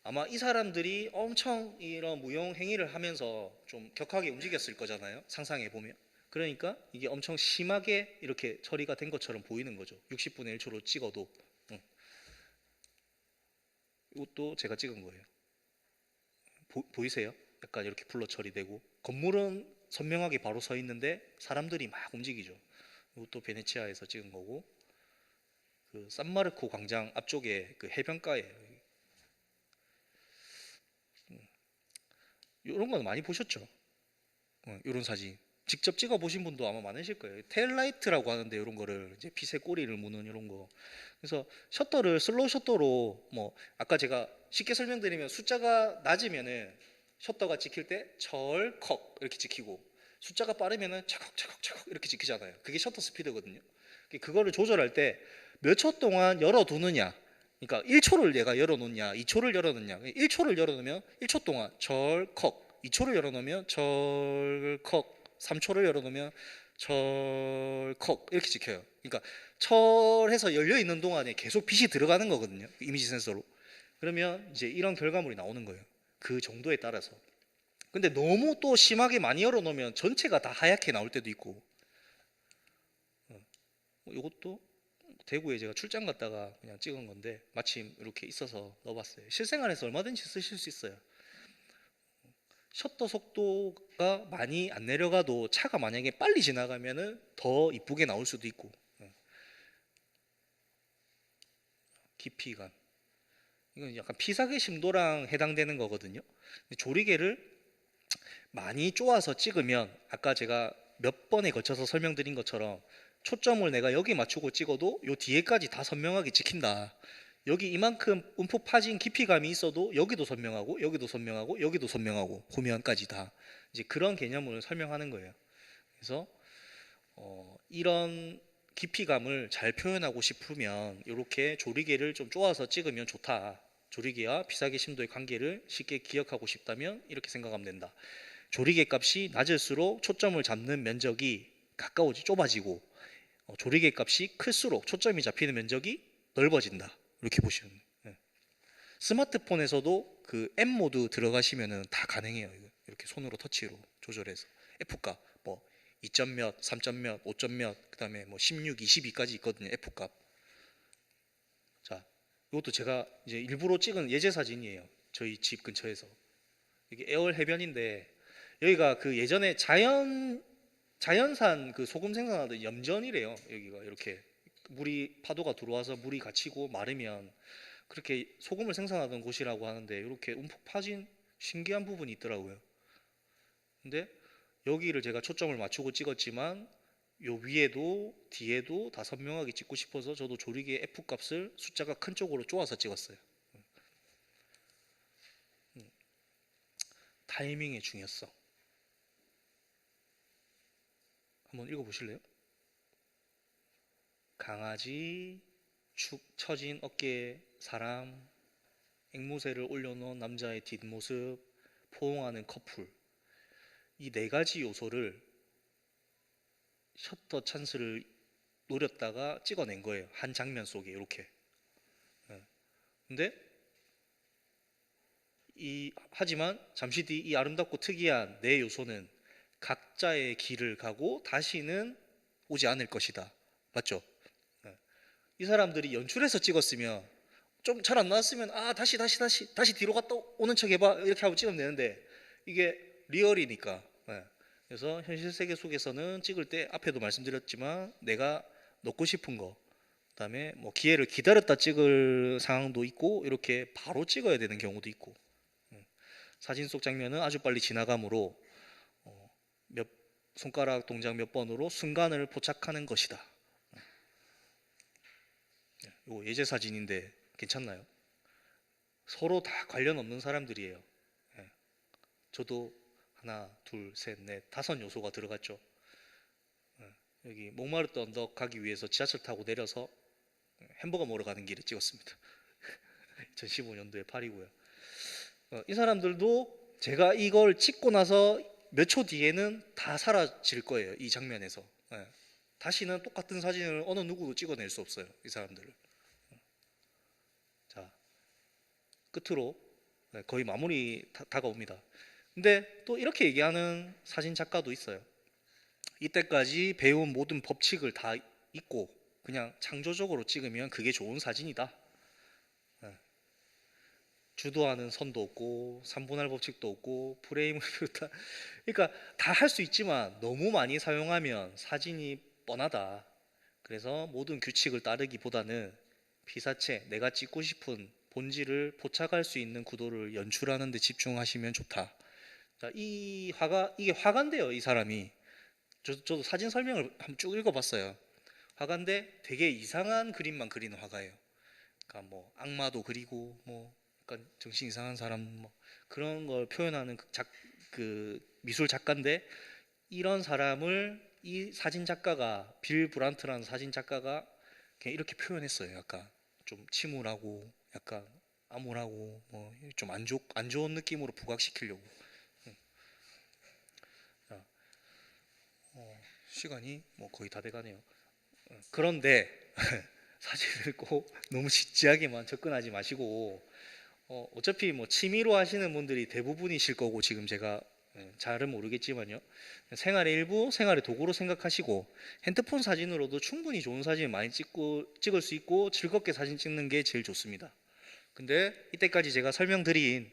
아마 이 사람들이 엄청 이런 무용 행위를 하면서 좀 격하게 움직였을 거잖아요. 상상해 보면. 그러니까 이게 엄청 심하게 이렇게 처리가 된 것처럼 보이는 거죠. 60분의 1초로 찍어도. 이것도 제가 찍은 거예요. 보이세요? 약간 이렇게 블러 처리되고 건물은 선명하게 바로 서 있는데 사람들이 막 움직이죠. 이것도 베네치아에서 찍은 거고 그 산마르코 광장 앞쪽에 그 해변가에 이런 건 많이 보셨죠? 이런 사진 직접 찍어 보신 분도 아마 많으실 거예요. 테일라이트라고 하는데 이런 거를 이제 빛의 꼬리를 무는 이런 거. 그래서 셔터를 슬로우 셔터로 뭐 아까 제가 쉽게 설명드리면 숫자가 낮으면은 셔터가 찍힐 때 철컥 이렇게 찍히고 숫자가 빠르면은 차컥차컥차컥 이렇게 찍히잖아요. 그게 셔터 스피드거든요. 그거를 조절할 때 몇 초 동안 열어두느냐. 그러니까 1초를 내가 열어놓냐, 2초를 열어놓냐. 1초를 열어놓으면 1초 동안 철컥, 2초를 열어놓으면 철컥, 3초를 열어놓으면 철컥 이렇게 찍혀요. 그러니까 철해서 열려 있는 동안에 계속 빛이 들어가는 거거든요. 이미지 센서로. 그러면 이제 이런 결과물이 나오는 거예요. 그 정도에 따라서. 근데 너무 또 심하게 많이 열어놓으면 전체가 다 하얗게 나올 때도 있고. 이것도 대구에 제가 출장 갔다가 그냥 찍은 건데 마침 이렇게 있어서 넣어봤어요. 실생활에서 얼마든지 쓰실 수 있어요. 셔터 속도가 많이 안 내려가도 차가 만약에 빨리 지나가면은 더 이쁘게 나올 수도 있고. 깊이감. 이건 약간 피사계 심도랑 해당되는 거거든요. 근데 조리개를 많이 쪼아서 찍으면 아까 제가 몇 번에 걸쳐서 설명드린 것처럼 초점을 내가 여기 맞추고 찍어도 요 뒤에까지 다 선명하게 찍힌다. 여기 이만큼 움푹 파진 깊이감이 있어도 여기도 선명하고 여기도 선명하고 여기도 선명하고 후면까지 다 이제 그런 개념을 설명하는 거예요. 그래서 이런 깊이감을 잘 표현하고 싶으면 이렇게 조리개를 좀 쪼아서 찍으면 좋다. 조리개와 피사계 심도의 관계를 쉽게 기억하고 싶다면 이렇게 생각하면 된다. 조리개 값이 낮을수록 초점을 잡는 면적이 좁아지고 조리개 값이 클수록 초점이 잡히는 면적이 넓어진다. 이렇게 보시면 돼요. 스마트폰에서도 그 M 모드 들어가시면은 다 가능해요. 이렇게 손으로 터치로 조절해서 F값 뭐 2점 몇, 3점 몇, 5점 몇, 그다음에 뭐 16, 22까지 있거든요. F값. 자, 이것도 제가 이제 일부러 찍은 예제 사진이에요. 저희 집 근처에서. 이게 애월 해변인데 여기가 그 예전에 자연산 그 소금 생산하던 염전이래요. 여기가 이렇게 물이 파도가 들어와서 물이 갇히고 마르면 그렇게 소금을 생산하던 곳이라고 하는데 이렇게 움푹 파진 신기한 부분이 있더라고요. 근데 여기를 제가 초점을 맞추고 찍었지만 요 위에도 뒤에도 다 선명하게 찍고 싶어서 저도 조리개 F 값을 숫자가 큰 쪽으로 쪼아서 찍었어요. 타이밍의 중요성 한번 읽어보실래요? 강아지, 축 처진 어깨에 사람, 앵무새를 올려놓은 남자의 뒷모습, 포옹하는 커플. 이 네 가지 요소를 셔터 찬스를 노렸다가 찍어낸 거예요. 한 장면 속에 이렇게. 근데 하지만 잠시 뒤 이 아름답고 특이한 네 요소는 각자의 길을 가고 다시는 오지 않을 것이다. 맞죠? 이 사람들이 연출해서 찍었으면 좀 잘 안 나왔으면 다시 뒤로 갔다 오는 척 해봐 이렇게 하고 찍으면 되는데 이게 리얼이니까. 그래서 현실 세계 속에서는 찍을 때 앞에도 말씀드렸지만 내가 넣고 싶은 거 그다음에 뭐 기회를 기다렸다 찍을 상황도 있고 이렇게 바로 찍어야 되는 경우도 있고 사진 속 장면은 아주 빨리 지나가므로 몇 손가락 동작 몇 번으로 순간을 포착하는 것이다. 이거 예제 사진인데 괜찮나요? 서로 다 관련 없는 사람들이에요. 저도 하나, 둘, 셋, 넷, 다섯 요소가 들어갔죠. 여기 몽마르트 언덕 가기 위해서 지하철 타고 내려서 햄버거 먹으러 가는 길에 찍었습니다. 2015년도에 파리고요. 이 사람들도 제가 이걸 찍고 나서 몇 초 뒤에는 다 사라질 거예요. 이 장면에서. 다시는 똑같은 사진을 어느 누구도 찍어낼 수 없어요. 이 사람들을. 자, 끝으로 거의 마무리 다가옵니다. 근데 또 이렇게 얘기하는 사진 작가도 있어요. 이때까지 배운 모든 법칙을 다 잊고 그냥 창조적으로 찍으면 그게 좋은 사진이다. 주도하는 선도 없고 3분할 법칙도 없고 프레임을 비롯한 그러니까 다 할 수 있지만 너무 많이 사용하면 사진이 뻔하다. 그래서 모든 규칙을 따르기보다는 피사체 내가 찍고 싶은 본질을 포착할 수 있는 구도를 연출하는 데 집중하시면 좋다. 자, 이게 화가인데요. 이 사람이 저도 사진 설명을 한번 쭉 읽어봤어요. 화가인데 되게 이상한 그림만 그리는 화가예요. 그러니까 뭐 악마도 그리고 뭐 약간 정신 이상한 사람 뭐 그런 걸 표현하는 그 미술 작가인데 이런 사람을 이 사진 작가가 빌 브란트라는 사진 작가가 그냥 이렇게 표현했어요. 약간 좀 침울하고 약간 암울하고 뭐 좀 안 좋은 느낌으로 부각시키려고. 시간이 뭐 거의 다 돼가네요. 그런데 사진을 꼭 너무 진지하게만 접근하지 마시고 어차피 뭐 취미로 하시는 분들이 대부분이실 거고 지금 제가 잘은 모르겠지만요. 생활의 일부, 생활의 도구로 생각하시고 핸드폰 사진으로도 충분히 좋은 사진을 많이 찍을 수 있고 즐겁게 사진 찍는 게 제일 좋습니다. 근데 이때까지 제가 설명드린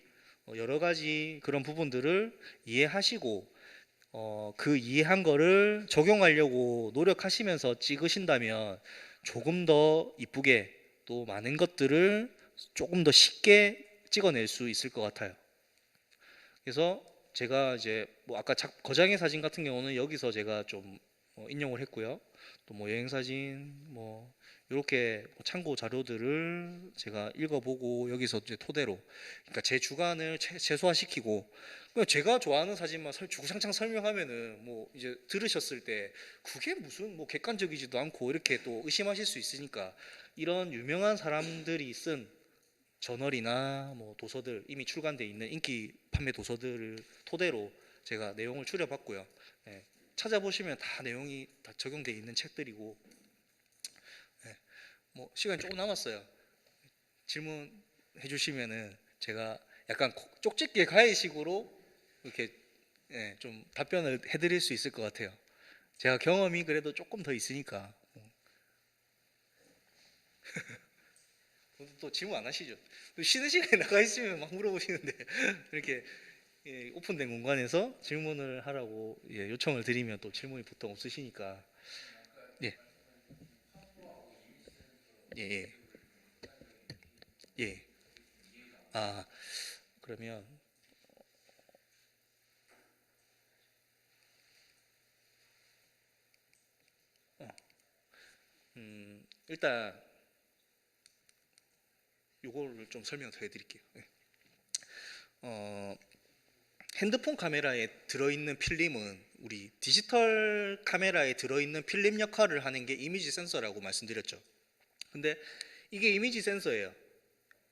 여러 가지 그런 부분들을 이해하시고 그 이해한 거를 적용하려고 노력하시면서 찍으신다면 조금 더 이쁘게 또 많은 것들을 조금 더 쉽게 찍어낼 수 있을 것 같아요. 그래서 제가 이제 뭐 아까 거장의 사진 같은 경우는 여기서 제가 좀 인용을 했고요. 또 뭐 여행 사진 뭐 이렇게 참고 자료들을 제가 읽어보고 여기서 이제 토대로, 그러니까 제 주관을 최소화시키고, 그냥 제가 좋아하는 사진만 주구장창 설명하면은 뭐 이제 들으셨을 때 그게 무슨 뭐 객관적이지도 않고 이렇게 또 의심하실 수 있으니까, 이런 유명한 사람들이 쓴 저널이나 뭐 도서들, 이미 출간돼 있는 인기 판매 도서들을 토대로 제가 내용을 추려봤고요. 예, 찾아보시면 다 내용이 다 적용돼 있는 책들이고, 예, 뭐 시간이 조금 남았어요. 질문해 주시면은 제가 약간 쪽집게 가해식으로 이렇게, 예, 좀 답변을 해드릴 수 있을 것 같아요. 제가 경험이 그래도 조금 더 있으니까. 또 질문 안 하시죠? 또 쉬는 시간에 나가 있으면 막 물어보시는데 이렇게, 예, 오픈된 공간에서 질문을 하라고, 예, 요청을 드리면 또 질문이 보통 없으시니까. 예, 예, 예, 예. 아, 그러면 어, 일단 요거를 좀 설명 더 해드릴게요. 예. 어, 핸드폰 카메라에 들어있는 필름은 우리 디지털 카메라에 들어있는 필름 역할을 하는 게 이미지 센서라고 말씀드렸죠. 근데 이게 이미지 센서예요.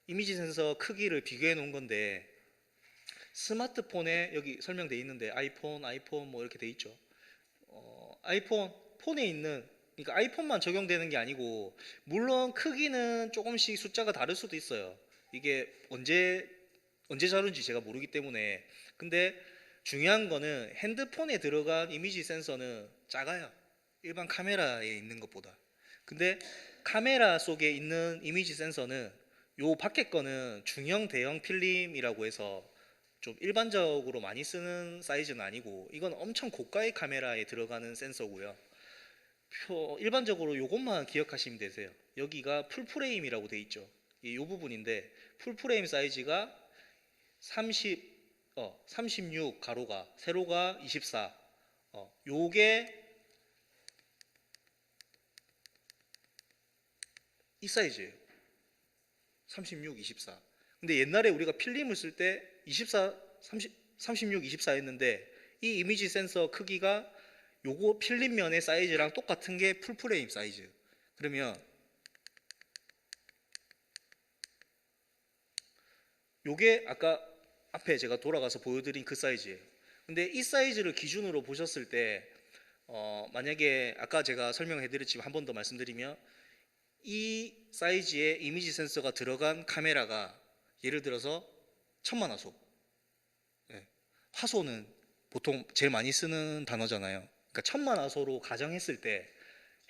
이미지 센서 크기를 비교해 놓은 건데, 스마트폰에 여기 설명돼 있는데 아이폰 뭐 이렇게 돼 있죠. 아이폰 폰에 있는, 그러니까 아이폰만 적용되는 게 아니고, 물론 크기는 조금씩 숫자가 다를 수도 있어요. 이게 언제 자른지 제가 모르기 때문에. 근데 중요한 거는 핸드폰에 들어간 이미지 센서는 작아요. 일반 카메라에 있는 것보다. 근데 카메라 속에 있는 이미지 센서는, 요 밖에 거는 중형 대형 필름이라고 해서 좀 일반적으로 많이 쓰는 사이즈는 아니고, 이건 엄청 고가의 카메라에 들어가는 센서고요. 일반적으로 요것만 기억하시면 되세요. 여기가 풀프레임이라고 돼 있죠. 이 부분인데, 풀프레임 사이즈가 36 가로가, 세로가 24. 요게 이 사이즈예요. 36, 24. 근데 옛날에 우리가 필름을 쓸 때 24, 36, 24 했는데, 이 이미지 센서 크기가 요거 필름면의 사이즈랑 똑같은 게 풀프레임 사이즈. 그러면 요게 아까 앞에 제가 돌아가서 보여드린 그 사이즈예요. 근데 이 사이즈를 기준으로 보셨을 때, 만약에 아까 제가 설명해드렸지만 한 번 더 말씀드리면, 이 사이즈의 이미지 센서가 들어간 카메라가 예를 들어서 1000만화소. 예, 화소는 보통 제일 많이 쓰는 단어잖아요. 그러니까 1000만화소로 가정했을 때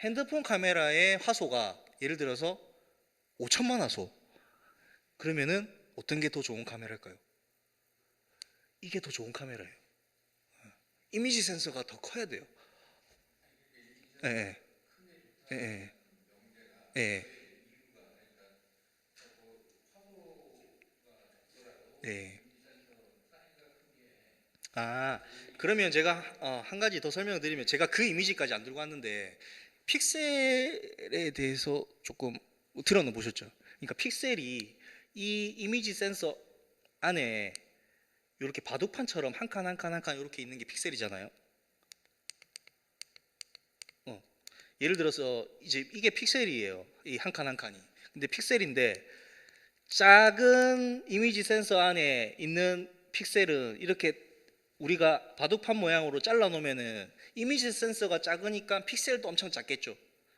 핸드폰 카메라의 화소가 예를 들어서 5000만화소. 그러면은 어떤 게 더 좋은 카메라일까요? 이게 더 좋은 카메라예요. 이미지 센서가 더 커야 돼요. 예, 예, 예, 예, 예. 예. 아, 그러면 제가 한 가지 더 설명을 드리면, 제가 그 이미지까지 안 들고 왔는데 픽셀에 대해서 조금 들어는 보셨죠? 그러니까 픽셀이 이 이미지 센서 안에 이렇게 바둑판처럼 한 칸 한 칸 한 칸 이렇게 있는 게 픽셀이잖아요. 어. 예를 들어서 이제 이게 픽셀이에요. 이 한 칸 한 칸이. 근데 픽셀인데, 작은 이미지 센서 안에 있는 픽셀은 이렇게 우리가 바둑판 모양으로 잘라 놓으면은 이미지 센서가 작으니까 픽셀도 엄청 작겠죠.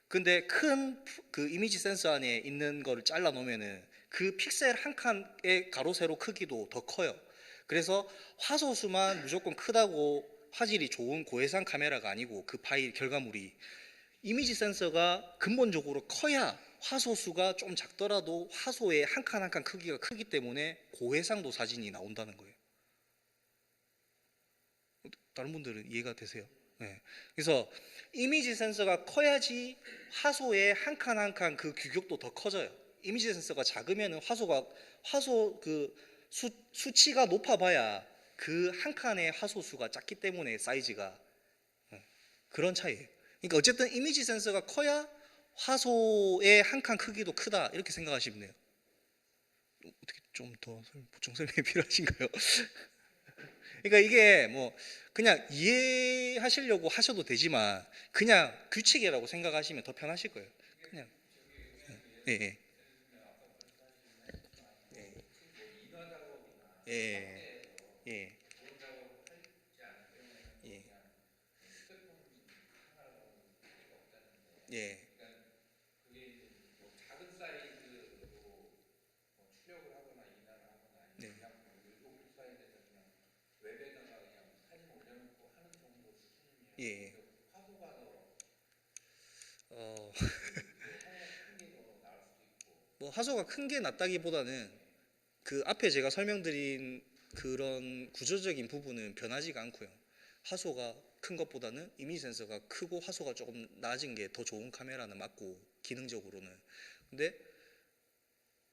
근데 큰 그 이미지 센서 안에 있는 거를 잘라 놓으면은 그 픽셀 한 칸의 가로 세로 크기도 더 커요. 그래서 화소수만 무조건 크다고 화질이 좋은 고해상 카메라가 아니고, 그 파일 결과물이 이미지 센서가 근본적으로 커야 화소수가 좀 작더라도 화소의 한 칸 한 칸 크기가 크기 때문에 고해상도 사진이 나온다는 거예요. 다른 분들은 이해가 되세요? 네. 그래서 이미지 센서가 커야지 화소의 한 칸 한 칸 그 규격도 더 커져요. 이미지 센서가 작으면은 화소 그 수치가 높아봐야 그 한 칸의 화소 수가 작기 때문에 사이즈가 그런 차이예요. 그러니까 어쨌든 이미지 센서가 커야 화소의 한 칸 크기도 크다 이렇게 생각하시면 돼요. 어떻게 좀 더 보충 설명이 필요하신가요? 그러니까 이게 뭐 그냥 이해하시려고 하셔도 되지만 그냥 규칙이라고 생각하시면 더 편하실 거예요. 그냥 예, 예, 예, 예, 예, 예, 네. 예. 어, 뭐 화소가 큰 게 낫다기보다는 그 앞에 제가 설명드린 그런 구조적인 부분은 변하지가 않고요. 화소가 큰 것보다는 이미지 센서가 크고 화소가 조금 낮은 게 더 좋은 카메라는 맞고 기능적으로는. 근데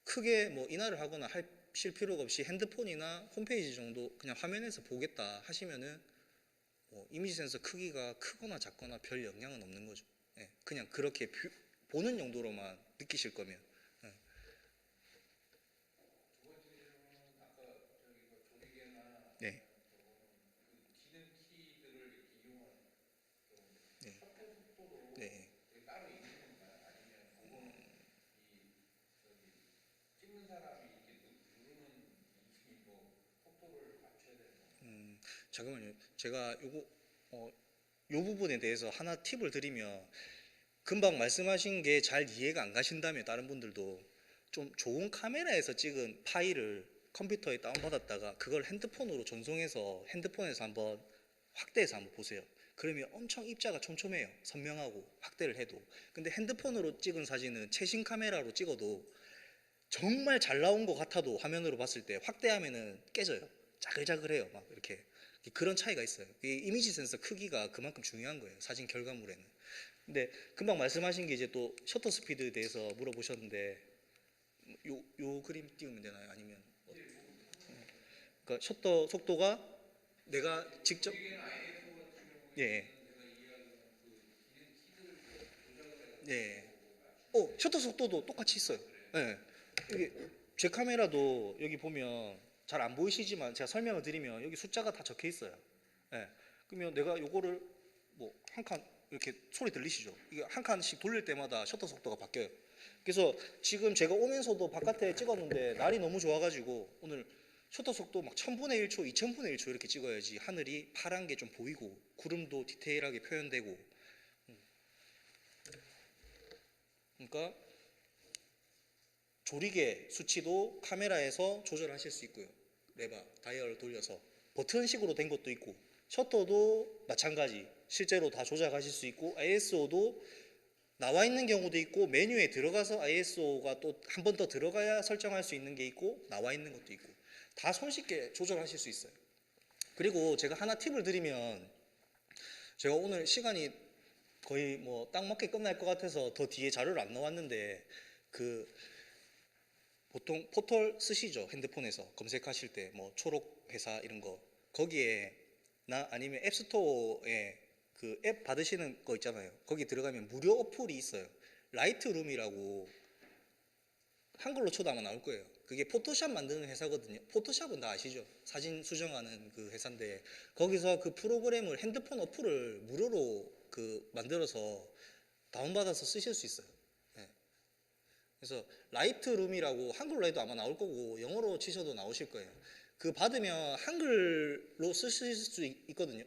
크게 뭐 인화를 하거나 하실 필요가 없이 핸드폰이나 홈페이지 정도 그냥 화면에서 보겠다 하시면은 뭐 이미지 센서 크기가 크거나 작거나 별 영향은 없는 거죠. 예, 그냥 그렇게 보는 용도로만 느끼실 거면. 예, 네, 네, 네. 잠깐만요. 제가 요 부분에 대해서 하나 팁을 드리면 금방 말씀하신 게 잘 이해가 안 가신다면 다른 분들도 좀 좋은 카메라에서 찍은 파일을 컴퓨터에 다운받았다가 그걸 핸드폰으로 전송해서 핸드폰에서 한번 확대해서 한번 보세요. 그러면 엄청 입자가 촘촘해요. 선명하고 확대를 해도. 근데 핸드폰으로 찍은 사진은 최신 카메라로 찍어도 정말 잘 나온 것 같아도 화면으로 봤을 때 확대하면은 깨져요. 자글자글해요. 막 이렇게. 그런 차이가 있어요. 이 이미지 센서 크기가 그만큼 중요한 거예요. 사진 결과물에는. 근데 금방 말씀하신 게 이제 또 셔터 스피드에 대해서 물어보셨는데 요 그림 띄우면 되나요? 아니면 그러니까 셔터 속도가 내가 직접 예. 예. 셔터 속도도 똑같이 있어요. 예. 이게 제 카메라도 여기 보면 잘 안 보이시지만 제가 설명을 드리면 여기 숫자가 다 적혀 있어요. 예. 그러면 내가 요거를 뭐 한 칸 이렇게 소리 들리시죠? 이게 한 칸씩 돌릴 때마다 셔터 속도가 바뀌어요. 그래서 지금 제가 오면서도 바깥에 찍었는데 날이 너무 좋아가지고 오늘 셔터 속도 막 1000분의 1초, 2000분의 1초 이렇게 찍어야지 하늘이 파란 게 좀 보이고 구름도 디테일하게 표현되고 그러니까 조리개 수치도 카메라에서 조절하실 수 있고요. 레바, 다이얼을 돌려서 버튼식으로 된 것도 있고 셔터도 마찬가지 실제로 다 조작하실 수 있고 ISO도 나와 있는 경우도 있고 메뉴에 들어가서 ISO가 또 한 번 더 들어가야 설정할 수 있는 게 있고 나와 있는 것도 있고 다 손쉽게 조절하실 수 있어요. 그리고 제가 하나 팁을 드리면 제가 오늘 시간이 거의 뭐 딱 맞게 끝날 것 같아서 더 뒤에 자료를 안 넣었는데 그 보통 포털 쓰시죠? 핸드폰에서 검색하실 때 뭐 초록 회사 이런 거 거기에 나 아니면 앱스토어에 그 앱 받으시는 거 있잖아요. 거기 들어가면 무료 어플이 있어요. 라이트룸이라고 한글로 쳐도 아마 나올 거예요. 그게 포토샵 만드는 회사거든요. 포토샵은 다 아시죠? 사진 수정하는 그 회사인데 거기서 그 프로그램을 핸드폰 어플을 무료로 그 만들어서 다운받아서 쓰실 수 있어요. 네. 그래서 라이트룸이라고 한글로 해도 아마 나올 거고 영어로 치셔도 나오실 거예요. 그 받으면 한글로 쓰실 수 있거든요.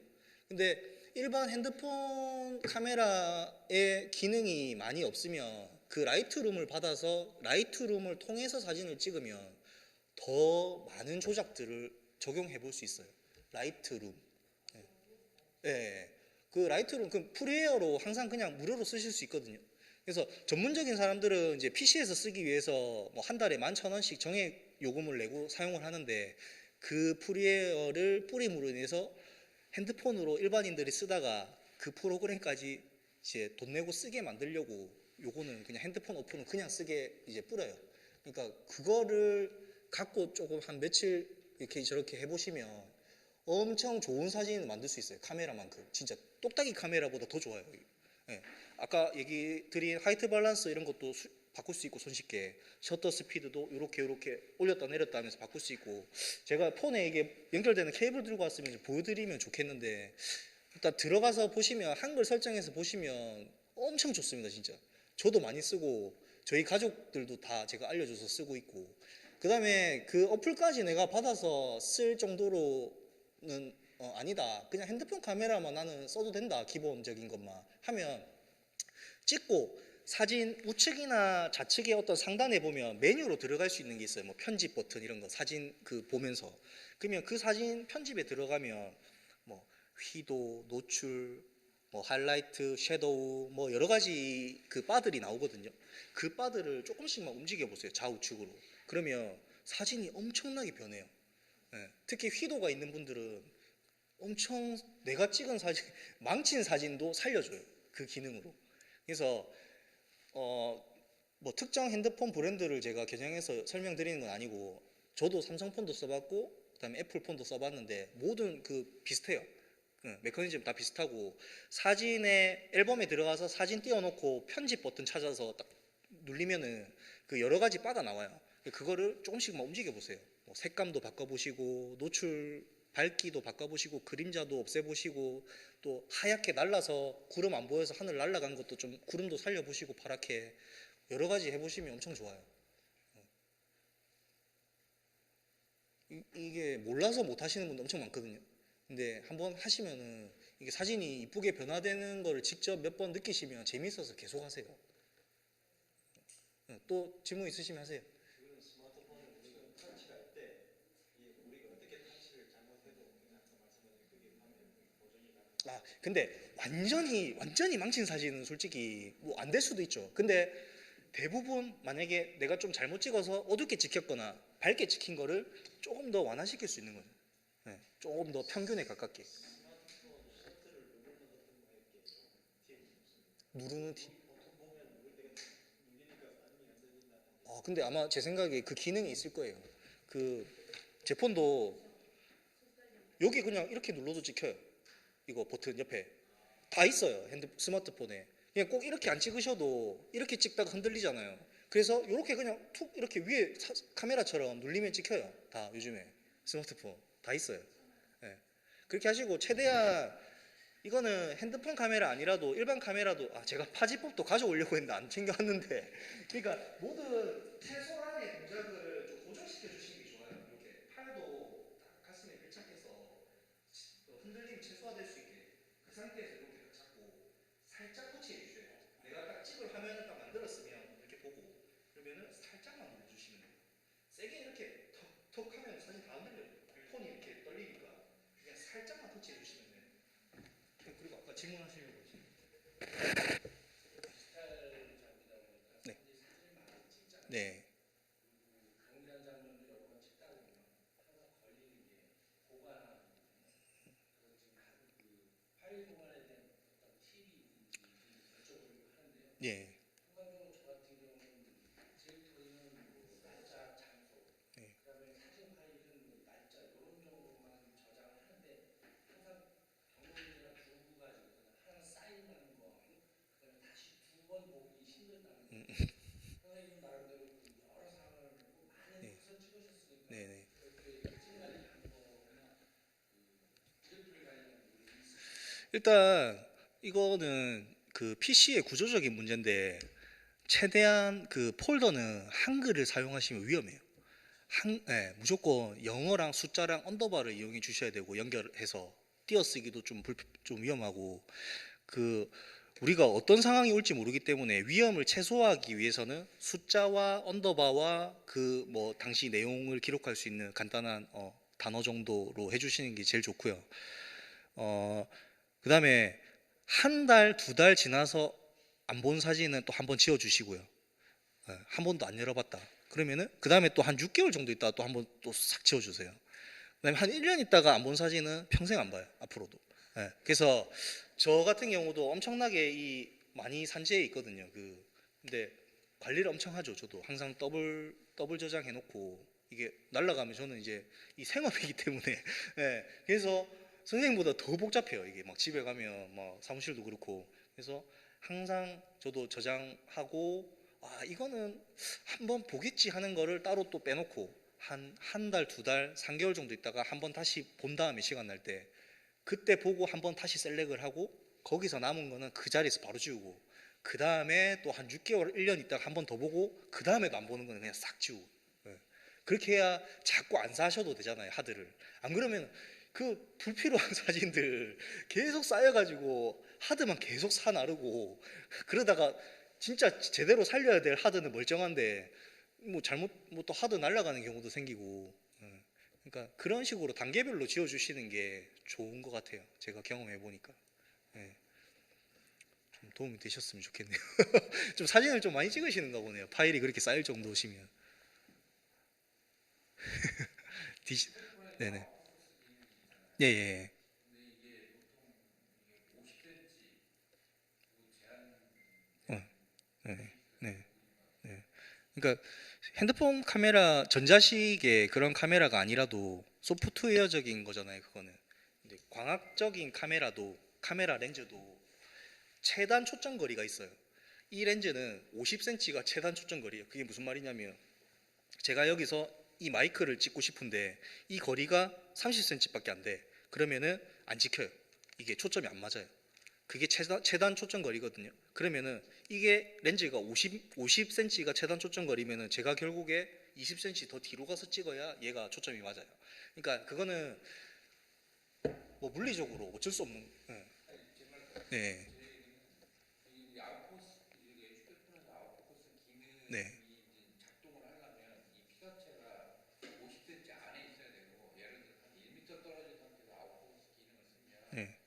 근데 일반 핸드폰 카메라에 기능이 많이 없으면 그 라이트룸을 받아서 라이트룸을 통해서 사진을 찍으면 더 많은 조작들을 적용해 볼 수 있어요. 라이트룸. 예. 예. 그 라이트룸 그 프리웨어로 항상 그냥 무료로 쓰실 수 있거든요. 그래서 전문적인 사람들은 이제 PC에서 쓰기 위해서 뭐 한 달에 11,000원씩 정액 요금을 내고 사용을 하는데 그 프리웨어를 뿌림으로 인해서 핸드폰으로 일반인들이 쓰다가 그 프로그램까지 이제 돈 내고 쓰게 만들려고 요거는 그냥 핸드폰 어플은 그냥 쓰게 이제 뿌려요. 그러니까 그거를 갖고 조금 한 며칠 이렇게 저렇게 해보시면 엄청 좋은 사진을 만들 수 있어요. 카메라만큼. 진짜 똑딱이 카메라보다 더 좋아요. 예. 아까 얘기 드린 화이트 밸런스 이런 것도 바꿀 수 있고 손쉽게 셔터 스피드도 이렇게 올렸다 내렸다 하면서 바꿀 수 있고 제가 폰에 이게 연결되는 케이블 들고 왔으면 좀 보여드리면 좋겠는데 일단 들어가서 보시면 한글 설정해서 보시면 엄청 좋습니다. 진짜 저도 많이 쓰고 저희 가족들도 다 제가 알려줘서 쓰고 있고 그 다음에 그 어플까지 내가 받아서 쓸 정도로는 아니다. 그냥 핸드폰 카메라만 나는 써도 된다. 기본적인 것만 하면 찍고 사진 우측이나 좌측에 어떤 상단에 보면 메뉴로 들어갈 수 있는 게 있어요. 뭐 편집 버튼 이런 거 사진 그 보면서 그러면 그 사진 편집에 들어가면 뭐 휘도, 노출, 뭐 하이라이트, 섀도우 뭐 여러 가지 그 바들이 나오거든요. 그 바들을 조금씩만 움직여 보세요. 좌우측으로. 그러면 사진이 엄청나게 변해요. 예, 특히 휘도가 있는 분들은 엄청 내가 찍은 사진, 망친 사진도 살려줘요. 그 기능으로. 그래서 뭐 특정 핸드폰 브랜드를 제가 겨냥해서 설명드리는 건 아니고 저도 삼성폰도 써봤고 그다음에 애플폰도 써봤는데 모든 그 비슷해요. 메커니즘 다 비슷하고 사진에 앨범에 들어가서 사진 띄워놓고 편집 버튼 찾아서 딱 누르면은 그 여러 가지 바가 나와요. 그거를 조금씩만 움직여 보세요. 뭐 색감도 바꿔보시고 노출 밝기도 바꿔보시고 그림자도 없애보시고 또 하얗게 날라서 구름 안 보여서 하늘 날아간 것도 좀 구름도 살려보시고 파랗게 여러 가지 해보시면 엄청 좋아요. 이게 몰라서 못 하시는 분도 엄청 많거든요. 근데 한번 하시면은 이게 사진이 이쁘게 변화되는 거를 직접 몇 번 느끼시면 재미있어서 계속 하세요. 또 질문 있으시면 하세요. 근데 완전히 망친 사진은 솔직히 뭐 안 될 수도 있죠. 근데 대부분 만약에 내가 좀 잘못 찍어서 어둡게 찍혔거나 밝게 찍힌 거를 조금 더 완화시킬 수 있는 거죠. 네, 조금 더 평균에 가깝게 누르는 팁. 근데 아마 제 생각에 그 기능이 있을 거예요. 그 제 폰도 여기 그냥 이렇게 눌러도 찍혀요. 이거 버튼 옆에 다 있어요. 스마트폰에. 그냥 꼭 이렇게 안 찍으셔도 이렇게 찍다가 흔들리잖아요. 그래서 이렇게 그냥 툭 이렇게 위에 카메라처럼 눌리면 찍혀요. 다 요즘에 스마트폰 다 있어요. 예. 그렇게 하시고 최대한 이거는 핸드폰 카메라 아니라도 일반 카메라도 제가 파지법도 가져오려고 했는데 안 챙겨왔는데 그러니까 모든 최소한의 동작을 좀 고정시켜 주시는 게 좋아요. 이렇게 팔도 딱 가슴에 밀착해서 흔들림이 최소화될 수 있게 그 상태에서 이렇게 딱 잡고 살짝 터치해 주셔야 돼요. 내가 딱 찍을 화면을 딱 만들었으면 이렇게 보고 그러면은 살짝만 눌러주시면 돼요. 세게 이렇게 턱 하면 사진 다 흔들려요. 폰이 이렇게 떨리니까 그냥 살짝만 터치해 주시면 돼요. 그리고 아까 질문하시려고 네. 네. 예. 네. 네. 네네. 일단 이거는 그 PC의 구조적인 문제인데 최대한 그 폴더는 한글을 사용하시면 위험해요. 무조건 영어랑 숫자랑 언더바를 이용해 주셔야 되고 연결해서 띄어쓰기도 좀 위험하고 그 우리가 어떤 상황이 올지 모르기 때문에 위험을 최소화하기 위해서는 숫자와 언더바와 그 뭐 당시 내용을 기록할 수 있는 간단한 단어 정도로 해주시는 게 제일 좋고요. 그 다음에 한 달, 두 달 지나서 안 본 사진은 또 한 번 지워주시고요. 한 번도 안 열어봤다. 그러면은 그 다음에 또 한 6개월 정도 있다가 또 한 번 또 싹 지워주세요. 그다음에 한 1년 있다가 안 본 사진은 평생 안 봐요. 앞으로도. 그래서 저 같은 경우도 엄청나게 많이 산재해 있거든요. 근데 관리를 엄청 하죠. 저도 항상 더블 더블 저장해 놓고 이게 날아가면 저는 이제 이 생업이기 때문에 예, 그래서 선생님보다 더 복잡해요. 이게 막 집에 가면 막 사무실도 그렇고 그래서 항상 저도 저장하고 아 이거는 한번 보겠지 하는 거를 따로 또 빼놓고 한 달, 두 달, 3개월 정도 있다가 한번 다시 본 다음에 시간 날 때 그때 보고 한번 다시 셀렉을 하고 거기서 남은 거는 그 자리에서 바로 지우고 그 다음에 또 한 6개월, 1년 있다가 한 번 더 보고 그 다음에도 안 보는 거는 그냥 싹 지우고 예. 그렇게 해야 자꾸 안 사셔도 되잖아요 하드를. 안 그러면 그 불필요한 사진들 계속 쌓여가지고 하드만 계속 사 나르고 그러다가 진짜 제대로 살려야 될 하드는 멀쩡한데 뭐 잘못 뭐 또 하드 날아가는 경우도 생기고 예. 그러니까 그런 식으로 단계별로 지워주시는 게 좋은 것 같아요. 제가 경험해 보니까 예. 좀 도움이 되셨으면 좋겠네요. 좀 사진을 좀 많이 찍으시는가 보네요. 파일이 그렇게 쌓일 정도시면. 디지... 네네. 예예. 어, 네, 네, 네. 그러니까 핸드폰 카메라 전자식의 그런 카메라가 아니라도 소프트웨어적인 거잖아요. 그거는. 근데 광학적인 카메라도 카메라 렌즈도 최단 초점 거리가 있어요. 이 렌즈는 50cm가 최단 초점 거리예요. 그게 무슨 말이냐면 제가 여기서 이 마이크를 찍고 싶은데 이 거리가 30cm밖에 안 돼. 그러면은 안 찍혀요. 이게 초점이 안 맞아요. 그게 최단 초점 거리거든요. 그러면은 이게 렌즈가 50cm가 최단 초점 거리면은 제가 결국에 20cm 더 뒤로 가서 찍어야 얘가 초점이 맞아요. 그러니까 그거는 뭐 물리적으로 어쩔 수 없는. 네. 네. 네. 네.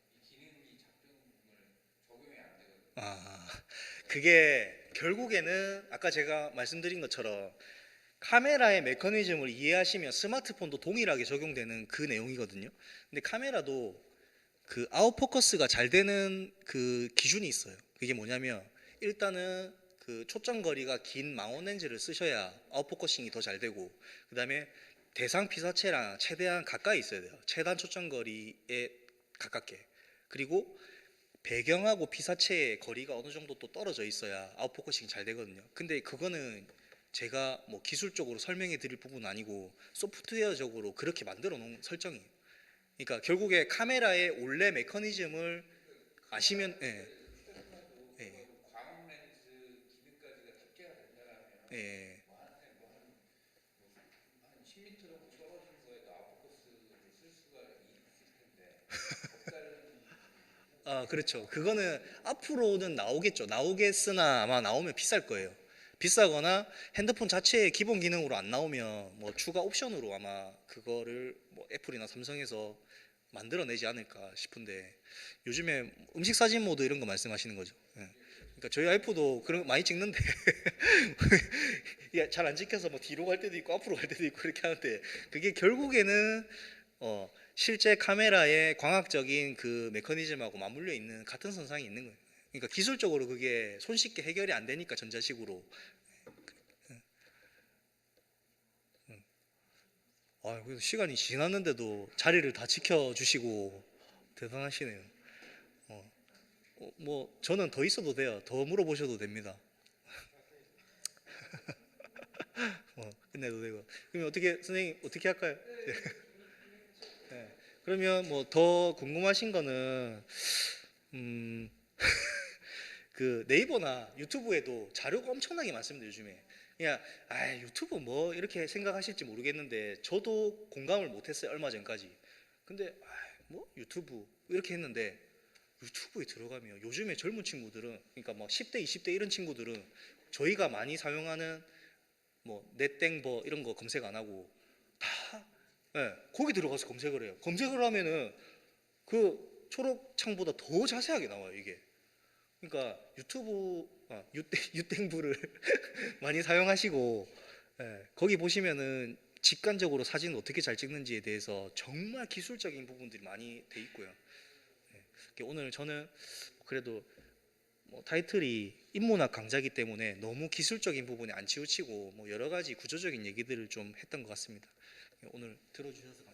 아, 그게 결국에는 아까 제가 말씀드린 것처럼 카메라의 메커니즘을 이해하시면 스마트폰도 동일하게 적용되는 그 내용이거든요. 근데 카메라도 그 아웃포커스가 잘 되는 그 기준이 있어요. 그게 뭐냐면 일단은 그 초점 거리가 긴 망원 렌즈를 쓰셔야 아웃포커싱이 더 잘 되고 그다음에 대상 피사체랑 최대한 가까이 있어야 돼요. 최단 초점 거리에 가깝게. 그리고 배경하고 피사체의 거리가 어느 정도 또 떨어져 있어야 아웃포커싱이 잘 되거든요. 근데 그거는 제가 뭐 기술적으로 설명해 드릴 부분은 아니고 소프트웨어적으로 그렇게 만들어 놓은 설정이에요. 그러니까 결국에 카메라의 원래 메커니즘을 아시면 예, 예, 예. 아, 그렇죠. 그거는 앞으로는 나오겠죠. 나오겠으나 아마 나오면 비쌀 거예요. 비싸거나 핸드폰 자체의 기본 기능으로 안 나오면 뭐 추가 옵션으로 아마 그거를 뭐 애플이나 삼성에서 만들어내지 않을까 싶은데 요즘에 음식 사진 모드 이런 거 말씀하시는 거죠. 예. 그러니까 저희 와이프도 그런 거 많이 찍는데 잘 안 찍혀서 뭐 뒤로 갈 때도 있고 앞으로 갈 때도 있고 그렇게 하는데 그게 결국에는 실제 카메라의 광학적인 그 메커니즘하고 맞물려 있는 같은 선상이 있는 거예요. 그러니까 기술적으로 그게 손쉽게 해결이 안 되니까 전자식으로. 아, 그래서 시간이 지났는데도 자리를 다 지켜주시고 대단하시네요. 어, 뭐 저는 더 있어도 돼요. 더 물어보셔도 됩니다. 끝내도 되고. 그러면 어떻게 선생님 어떻게 할까요? 네. 그러면 뭐 더 궁금하신 거는 음, 그 네이버나 유튜브에도 자료가 엄청나게 많습니다 요즘에. 그냥 아 유튜브 뭐 이렇게 생각하실지 모르겠는데 저도 공감을 못했어요 얼마 전까지. 근데 아, 뭐 유튜브 이렇게 했는데 유튜브에 들어가면 요즘에 젊은 친구들은 그러니까 뭐 10대 20대 이런 친구들은 저희가 많이 사용하는 뭐 넷땡버 이런 거 검색 안 하고 다 예, 거기 들어가서 검색을 해요. 검색을 하면은 그 초록 창보다 더 자세하게 나와요 이게. 그러니까 유튜브 유땡부를 많이 사용하시고 거기 보시면은 직관적으로 사진을 어떻게 잘 찍는지에 대해서 정말 기술적인 부분들이 많이 돼 있고요. 오늘 저는 그래도 뭐 타이틀이 인문학 강좌이기 때문에 너무 기술적인 부분에 안 치우치고 뭐 여러 가지 구조적인 얘기들을 좀 했던 것 같습니다. 오늘 들어주셔서